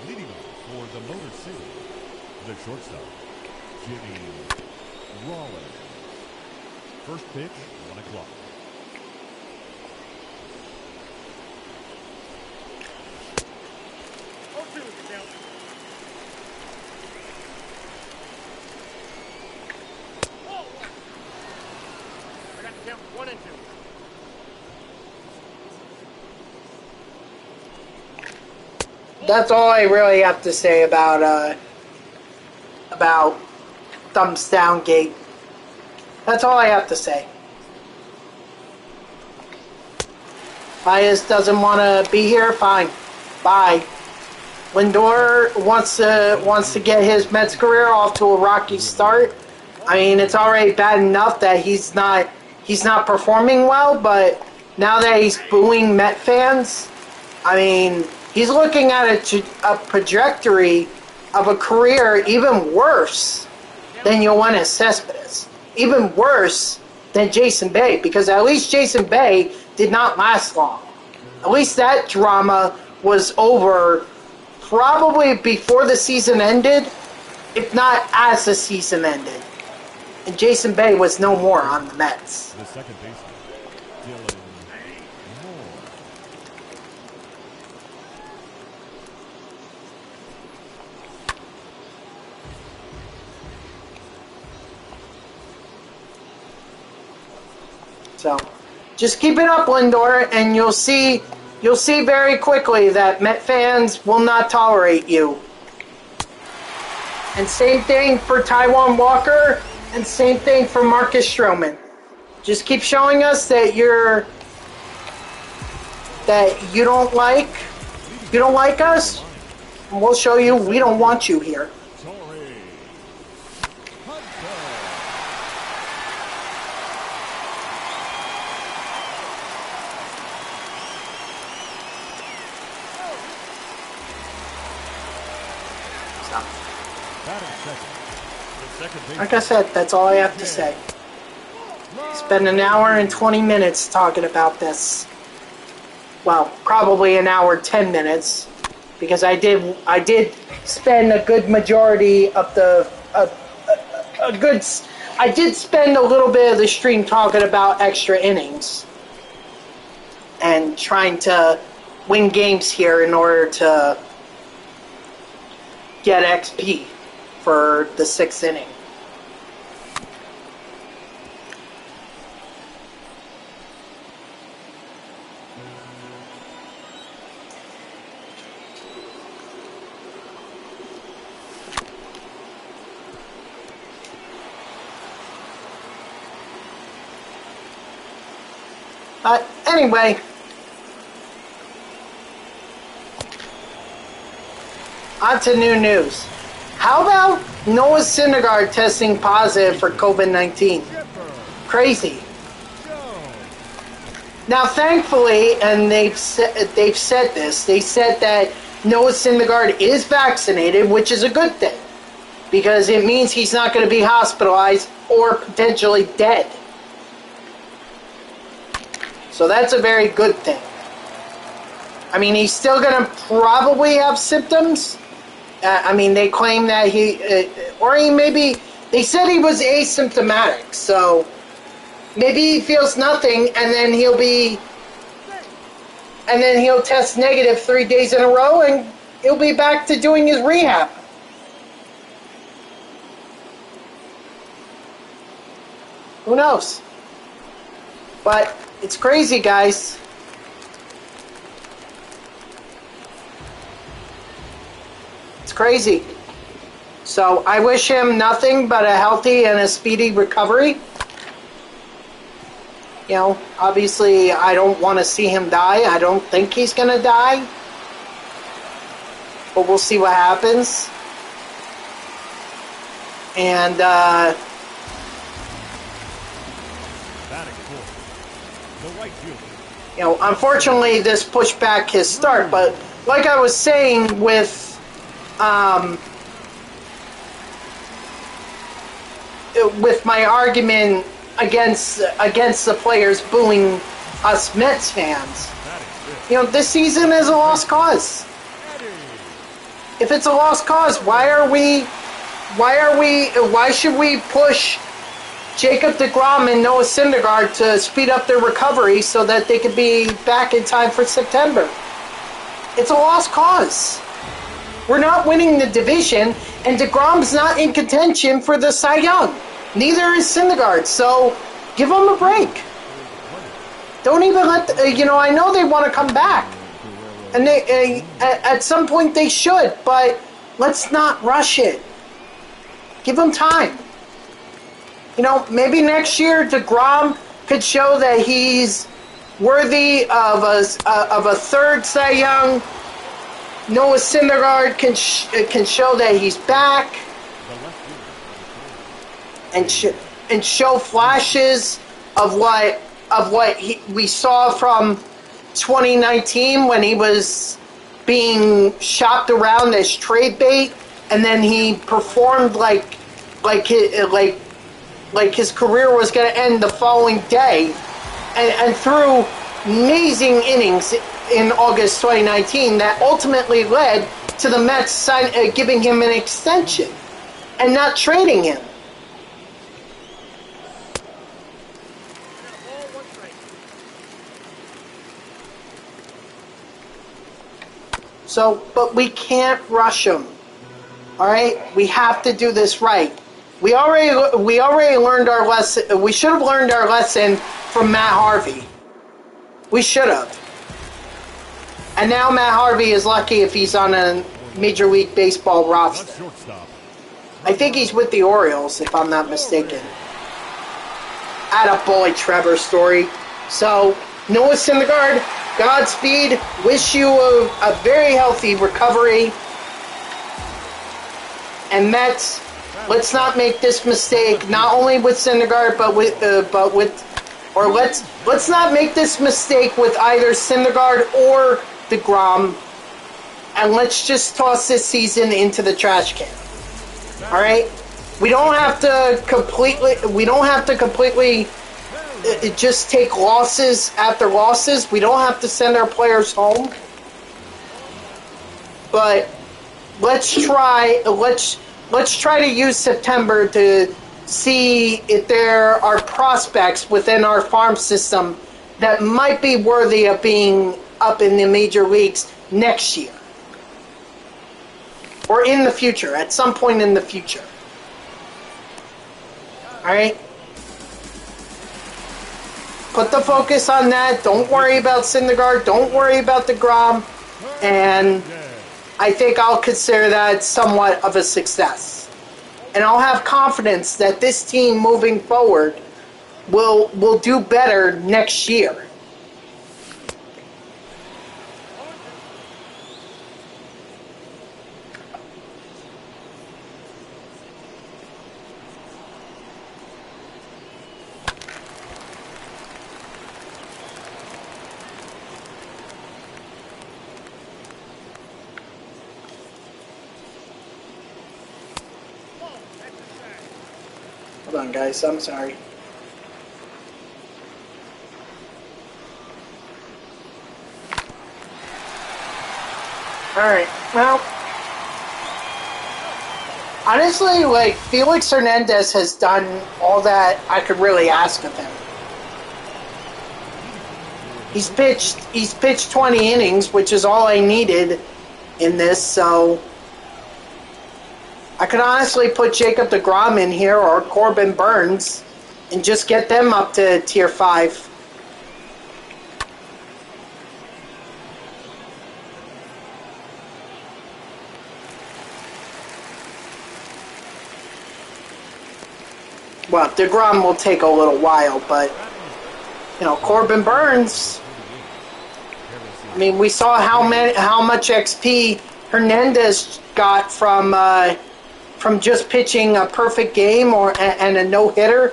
Leading off for the Motor City, the shortstop, Jimmy Rollins. First pitch, 1 o'clock. That's all I really have to say about thumbs down gate. That's all I have to say. Baez doesn't want to be here. Fine, bye. Lindor wants to get his Mets career off to a rocky start. I mean, it's already bad enough that he's not performing well, but now that he's booing Met fans, I mean, he's looking at a trajectory of a career even worse than Yoenis Cespedes. Even worse than Jason Bay, because at least Jason Bay did not last long. At least that drama was over probably before the season ended, if not as the season ended. And Jason Bay was no more on the Mets. The second baseman, Dylan Moore. So, just keep it up, Lindor, and you'll see very quickly that Met fans will not tolerate you. And same thing for Taiwan Walker, and same thing for Marcus Strowman. Just keep showing us that you don't like us, and we'll show you we don't want you here. Like I said, that's all I have to say. Spend an hour and 20 minutes talking about this. Well, probably an hour 10 minutes, because I did spend a good majority of I did spend a little bit of the stream talking about extra innings and trying to win games here in order to get XP for the 6th inning. Anyway, on to new news. How about Noah Syndergaard testing positive for COVID-19? Crazy. Now, thankfully, and they've said this. They said that Noah Syndergaard is vaccinated, which is a good thing, because it means he's not going to be hospitalized or potentially dead. So that's a very good thing. I mean, he's still going to probably have symptoms. I mean, they claim that they said he was asymptomatic, so maybe he feels nothing, and then he'll test negative 3 days in a row, and he'll be back to doing his rehab. Who knows? But it's crazy, guys. It's crazy. So I wish him nothing but a healthy and a speedy recovery. You know, obviously I don't want to see him die. I don't think he's going to die. But we'll see what happens. And, you know, unfortunately this pushed back his start. But like I was saying with my argument against the players booing us Mets fans, you know, this season is a lost cause. If it's a lost cause, why should we push Jacob deGrom and Noah Syndergaard to speed up their recovery so that they could be back in time for September? It's a lost cause. We're not winning the division, and deGrom's not in contention for the Cy Young. Neither is Syndergaard, so give them a break. Don't even let... I know they want to come back. And they at some point they should, but let's not rush it. Give them time. You know, maybe next year deGrom could show that he's worthy of a third Cy Young. Noah Syndergaard can show that he's back and show flashes of what we saw from 2019 when he was being shopped around as trade bait, and then he performed like his career was going to end the following day, and threw amazing innings in August 2019 that ultimately led to the Mets giving him an extension and not trading him. So, but we can't rush him. All right, we have to do this right. We already learned our lesson. We should have learned our lesson from Matt Harvey. We should have. And now Matt Harvey is lucky if he's on a Major League Baseball roster. I think he's with the Orioles, if I'm not mistaken. Attaboy, Trevor Story. So, Noah Syndergaard, Godspeed. Wish you a very healthy recovery. And Mets, let's not make this mistake. Not only with Syndergaard, let's not make this mistake with either Syndergaard or deGrom, and let's just toss this season into the trash can. All right, we don't have to completely just take losses after losses. We don't have to send our players home, but let's try to use September to see if there are prospects within our farm system that might be worthy of being up in the major leagues next year. Or in the future, at some point in the future. Alright? Put the focus on that. Don't worry about Syndergaard. Don't worry about deGrom. And I think I'll consider that somewhat of a success. And I'll have confidence that this team moving forward will do better next year. on, guys. I'm sorry. Alright, well, honestly, like, Felix Hernandez has done all that I could really ask of him. He's pitched 20 innings, which is all I needed in this, so I could honestly put Jacob deGrom in here or Corbin Burns and just get them up to tier 5. Well, deGrom will take a little while, but, you know, Corbin Burns, I mean, we saw how much XP Hernandez got from just pitching a perfect game and a no-hitter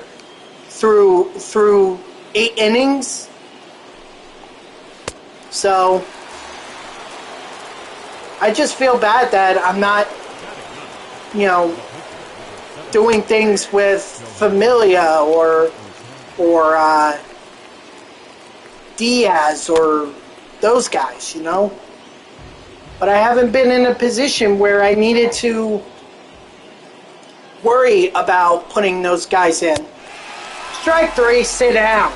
through 8 innings. So, I just feel bad that I'm not, you know, doing things with Familia or Diaz or those guys, you know. But I haven't been in a position where I needed to worry about putting those guys in. Strike 3, sit down.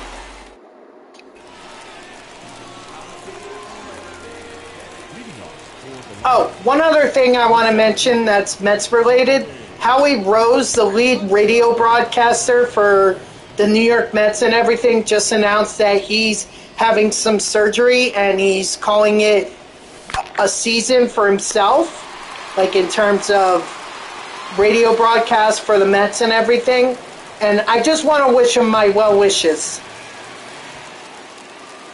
Oh, one other thing I want to mention that's Mets related. Howie Rose, the lead radio broadcaster for the New York Mets and everything, just announced that he's having some surgery and he's calling it a season for himself, like in terms of radio broadcast for the Mets and everything. And I just want to wish him my well wishes.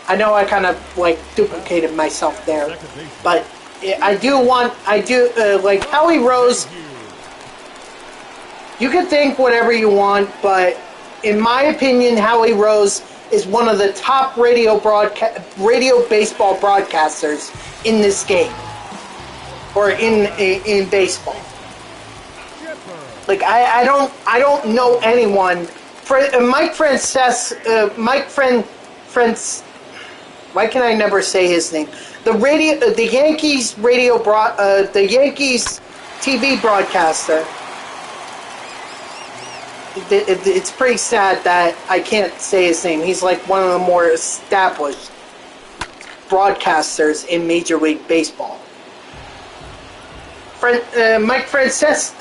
I know I kind of like duplicated myself there, but I do like Howie Rose. You can think whatever you want, but in my opinion, Howie Rose is one of the top radio baseball broadcasters in this game, or in baseball. Like I don't know anyone. Mike why can I never say his name? The Yankees TV broadcaster. It's pretty sad that I can't say his name. He's like one of the more established broadcasters in Major League Baseball. Mike Francesa.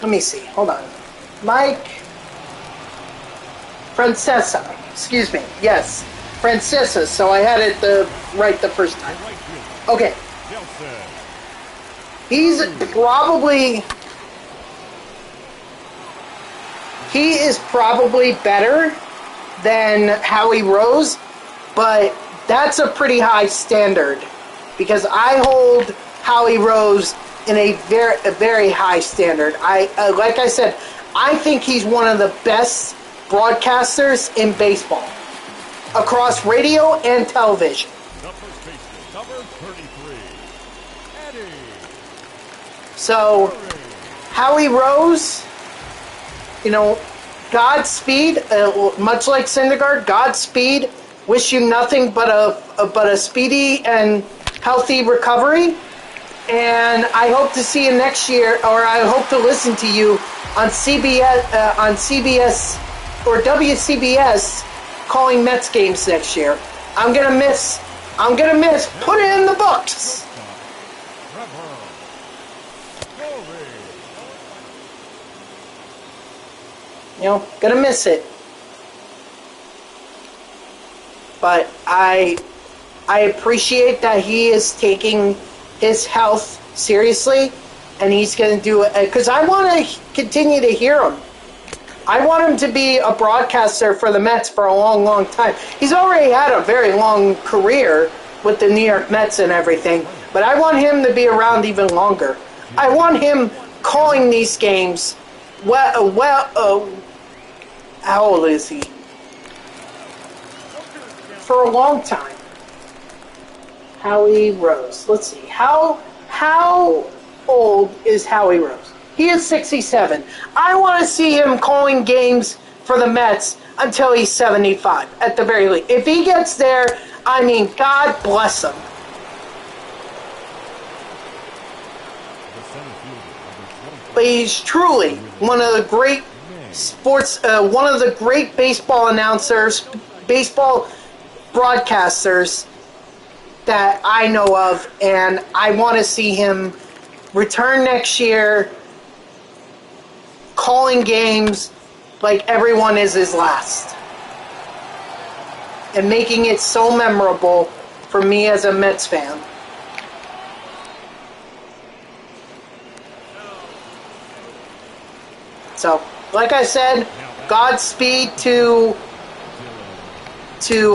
Let me see. Hold on. Mike Francesa. Excuse me. Yes. Francesa. So I had it right the first time. Okay. He is probably better than Howie Rose, but that's a pretty high standard because I hold Howie Rose in a very high standard. Like I said, I think he's one of the best broadcasters in baseball across radio and television. So, Howie Rose, you know, Godspeed, much like Syndergaard, Godspeed, wish you nothing but a speedy and healthy recovery, and I hope to see you next year, or I hope to listen to you on CBS or WCBS calling Mets games next year. I'm gonna miss, put it in the books. You know, gonna miss it. But I appreciate that he is taking his health seriously, and he's gonna do it because I want to continue to hear him. I want him to be a broadcaster for the Mets for a long, long time. He's already had a very long career with the New York Mets and everything, but I want him to be around even longer. I want him calling these games. How old is he? For a long time. Howie Rose. Let's see. How old is Howie Rose? He is 67. I want to see him calling games for the Mets until he's 75, at the very least. If he gets there, I mean, God bless him. But he's truly one of the great one of the great baseball announcers, baseball broadcasters that I know of, and I want to see him return next year, calling games like everyone is his last, and making it so memorable for me as a Mets fan. So, like I said, Godspeed to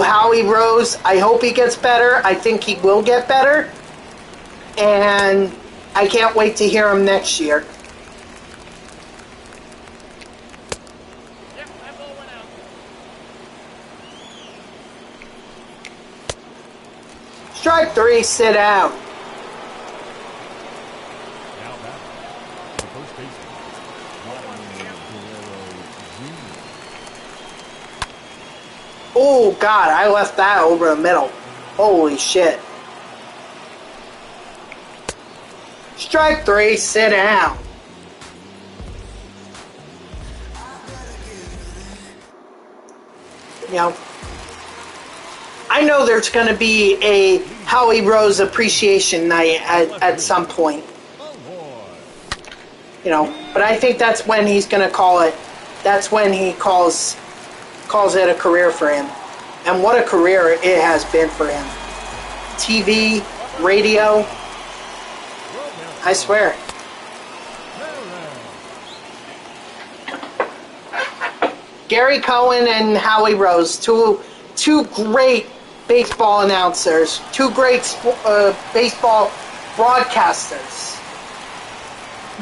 Howie Rose. I hope he gets better. I think he will get better. And I can't wait to hear him next year. Strike 3, sit down. Oh, God, I left that over the middle. Holy shit. Strike 3, sit down. You know, I know there's going to be a Howie Rose appreciation night at some point. You know, but I think that's when he's going to call it. That's when he calls it a career for him. And what a career it has been for him. TV, radio, I swear. Gary Cohen and Howie Rose, two great baseball announcers, two great baseball broadcasters.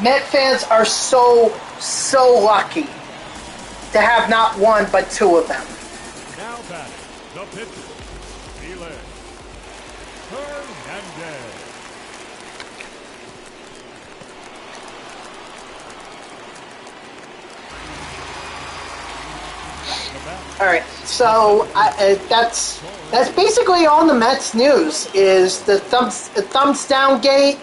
Met fans are so lucky to have not one but two of them. Now batting, the pitcher, Felix Hernandez. All right, so that's basically all the Mets news. Is the thumbs down gate,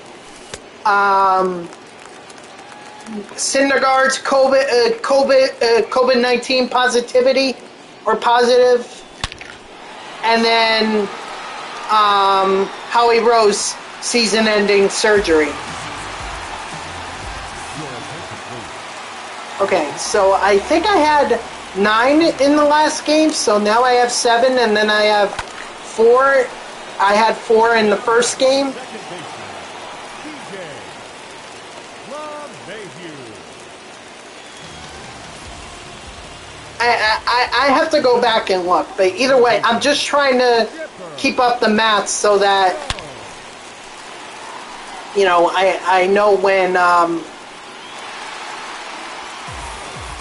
Syndergaard's COVID-19 positivity or positive, and then Howie Rose season-ending surgery. Okay, so I think I had 9 in the last game, so now I have 7, and then I have 4. I had 4 in the first game. I have to go back and look, but either way, I'm just trying to keep up the math so that, you know, I know when,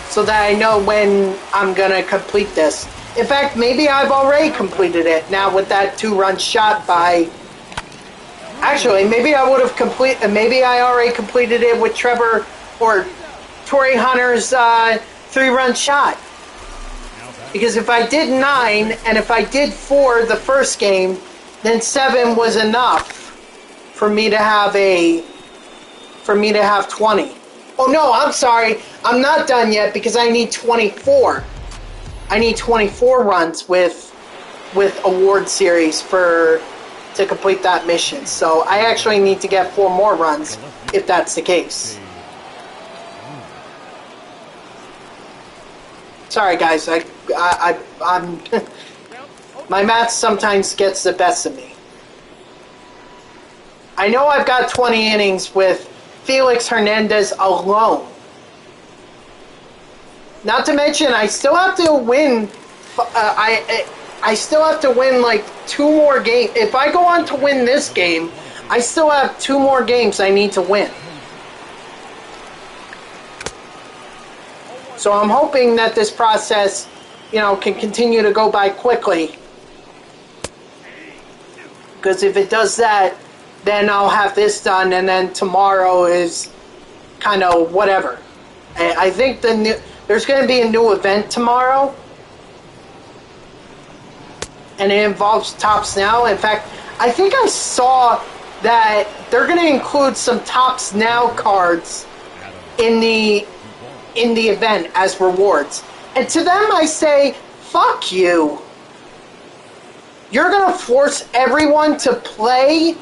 so that I know when I'm gonna complete this. In fact, maybe I've already completed it now with that 2-run shot by. Actually, maybe I would have maybe I already completed it with Trevor or Torrey Hunter's 3-run shot. Because if I did 9 and if I did 4 the first game, then 7 was enough for me to have 20. Oh no, I'm sorry. I'm not done yet because I need 24. I need 24 runs with award series to complete that mission. So I actually need to get 4 more runs if that's the case. Sorry guys, I'm my math sometimes gets the best of me. I know I've got 20 innings with Felix Hernandez alone. Not to mention, I still have to win. I still have to win like 2 more games. If I go on to win this game, I still have 2 more games I need to win. So I'm hoping that this process, you know, can continue to go by quickly. Because if it does that, then I'll have this done, and then tomorrow is kind of whatever. And I think there's going to be a new event tomorrow, and it involves Topps Now. In fact, I think I saw that they're going to include some Topps Now cards in the event as rewards. And to them I say, fuck you. You're going to force everyone to play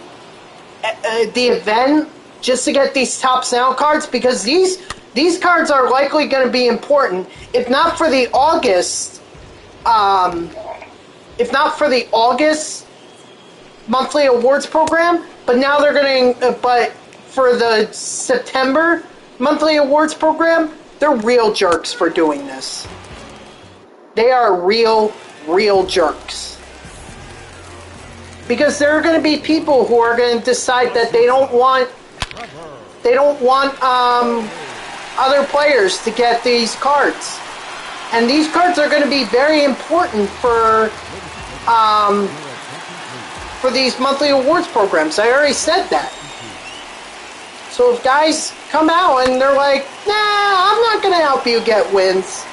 the event just to get these Topps Now cards, because these cards are likely going to be important, if not for the August monthly awards program, but now they're going to, but for the September monthly awards program, they're real jerks for doing this. They are real jerks. Because there are going to be people who are going to decide that they don't want other players to get these cards. And these cards are going to be very important for these monthly awards programs. I already said that. So if guys come out and they're like, nah, I'm not going to help you get wins.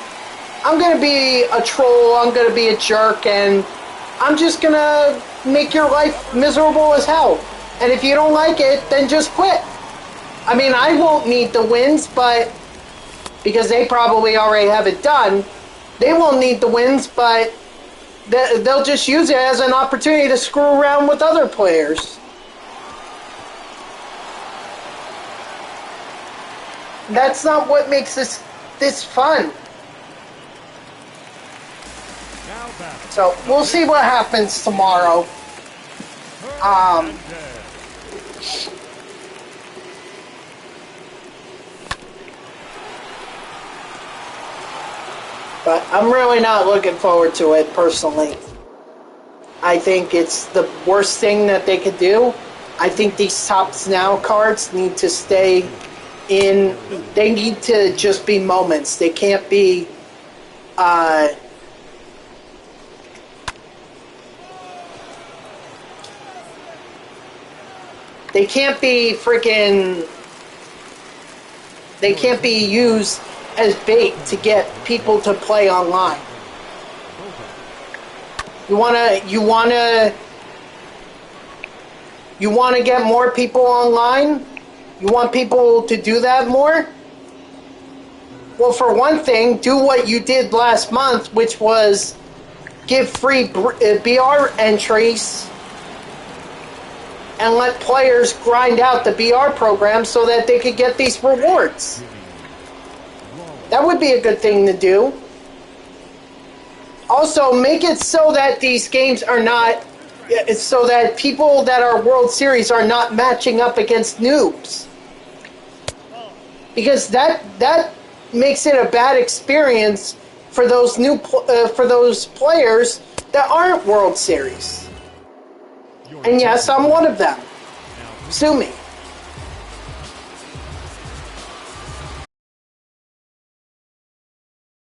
I'm going to be a troll, I'm going to be a jerk, and I'm just going to make your life miserable as hell. And if you don't like it, then just quit. I mean, I won't need the wins, but because they probably already have it done, they won't need the wins, but they'll just use it as an opportunity to screw around with other players. That's not what makes this fun. So we'll see what happens tomorrow. But I'm really not looking forward to it personally. I think it's the worst thing that they could do. I think these Topps Now cards need to stay in. They need to just be moments. They can't be they can't be used as bait to get people to play online. You wanna get more people online? You want people to do that more? Well, for one thing, do what you did last month, which was give free BR entries and let players grind out the BR program so that they could get these rewards. That would be a good thing to do. Also, make it so that these games are not, so that people that are World Series are not matching up against noobs. Because that makes it a bad experience for those for those players that aren't World Series. And yes, I'm one of them. Sue me.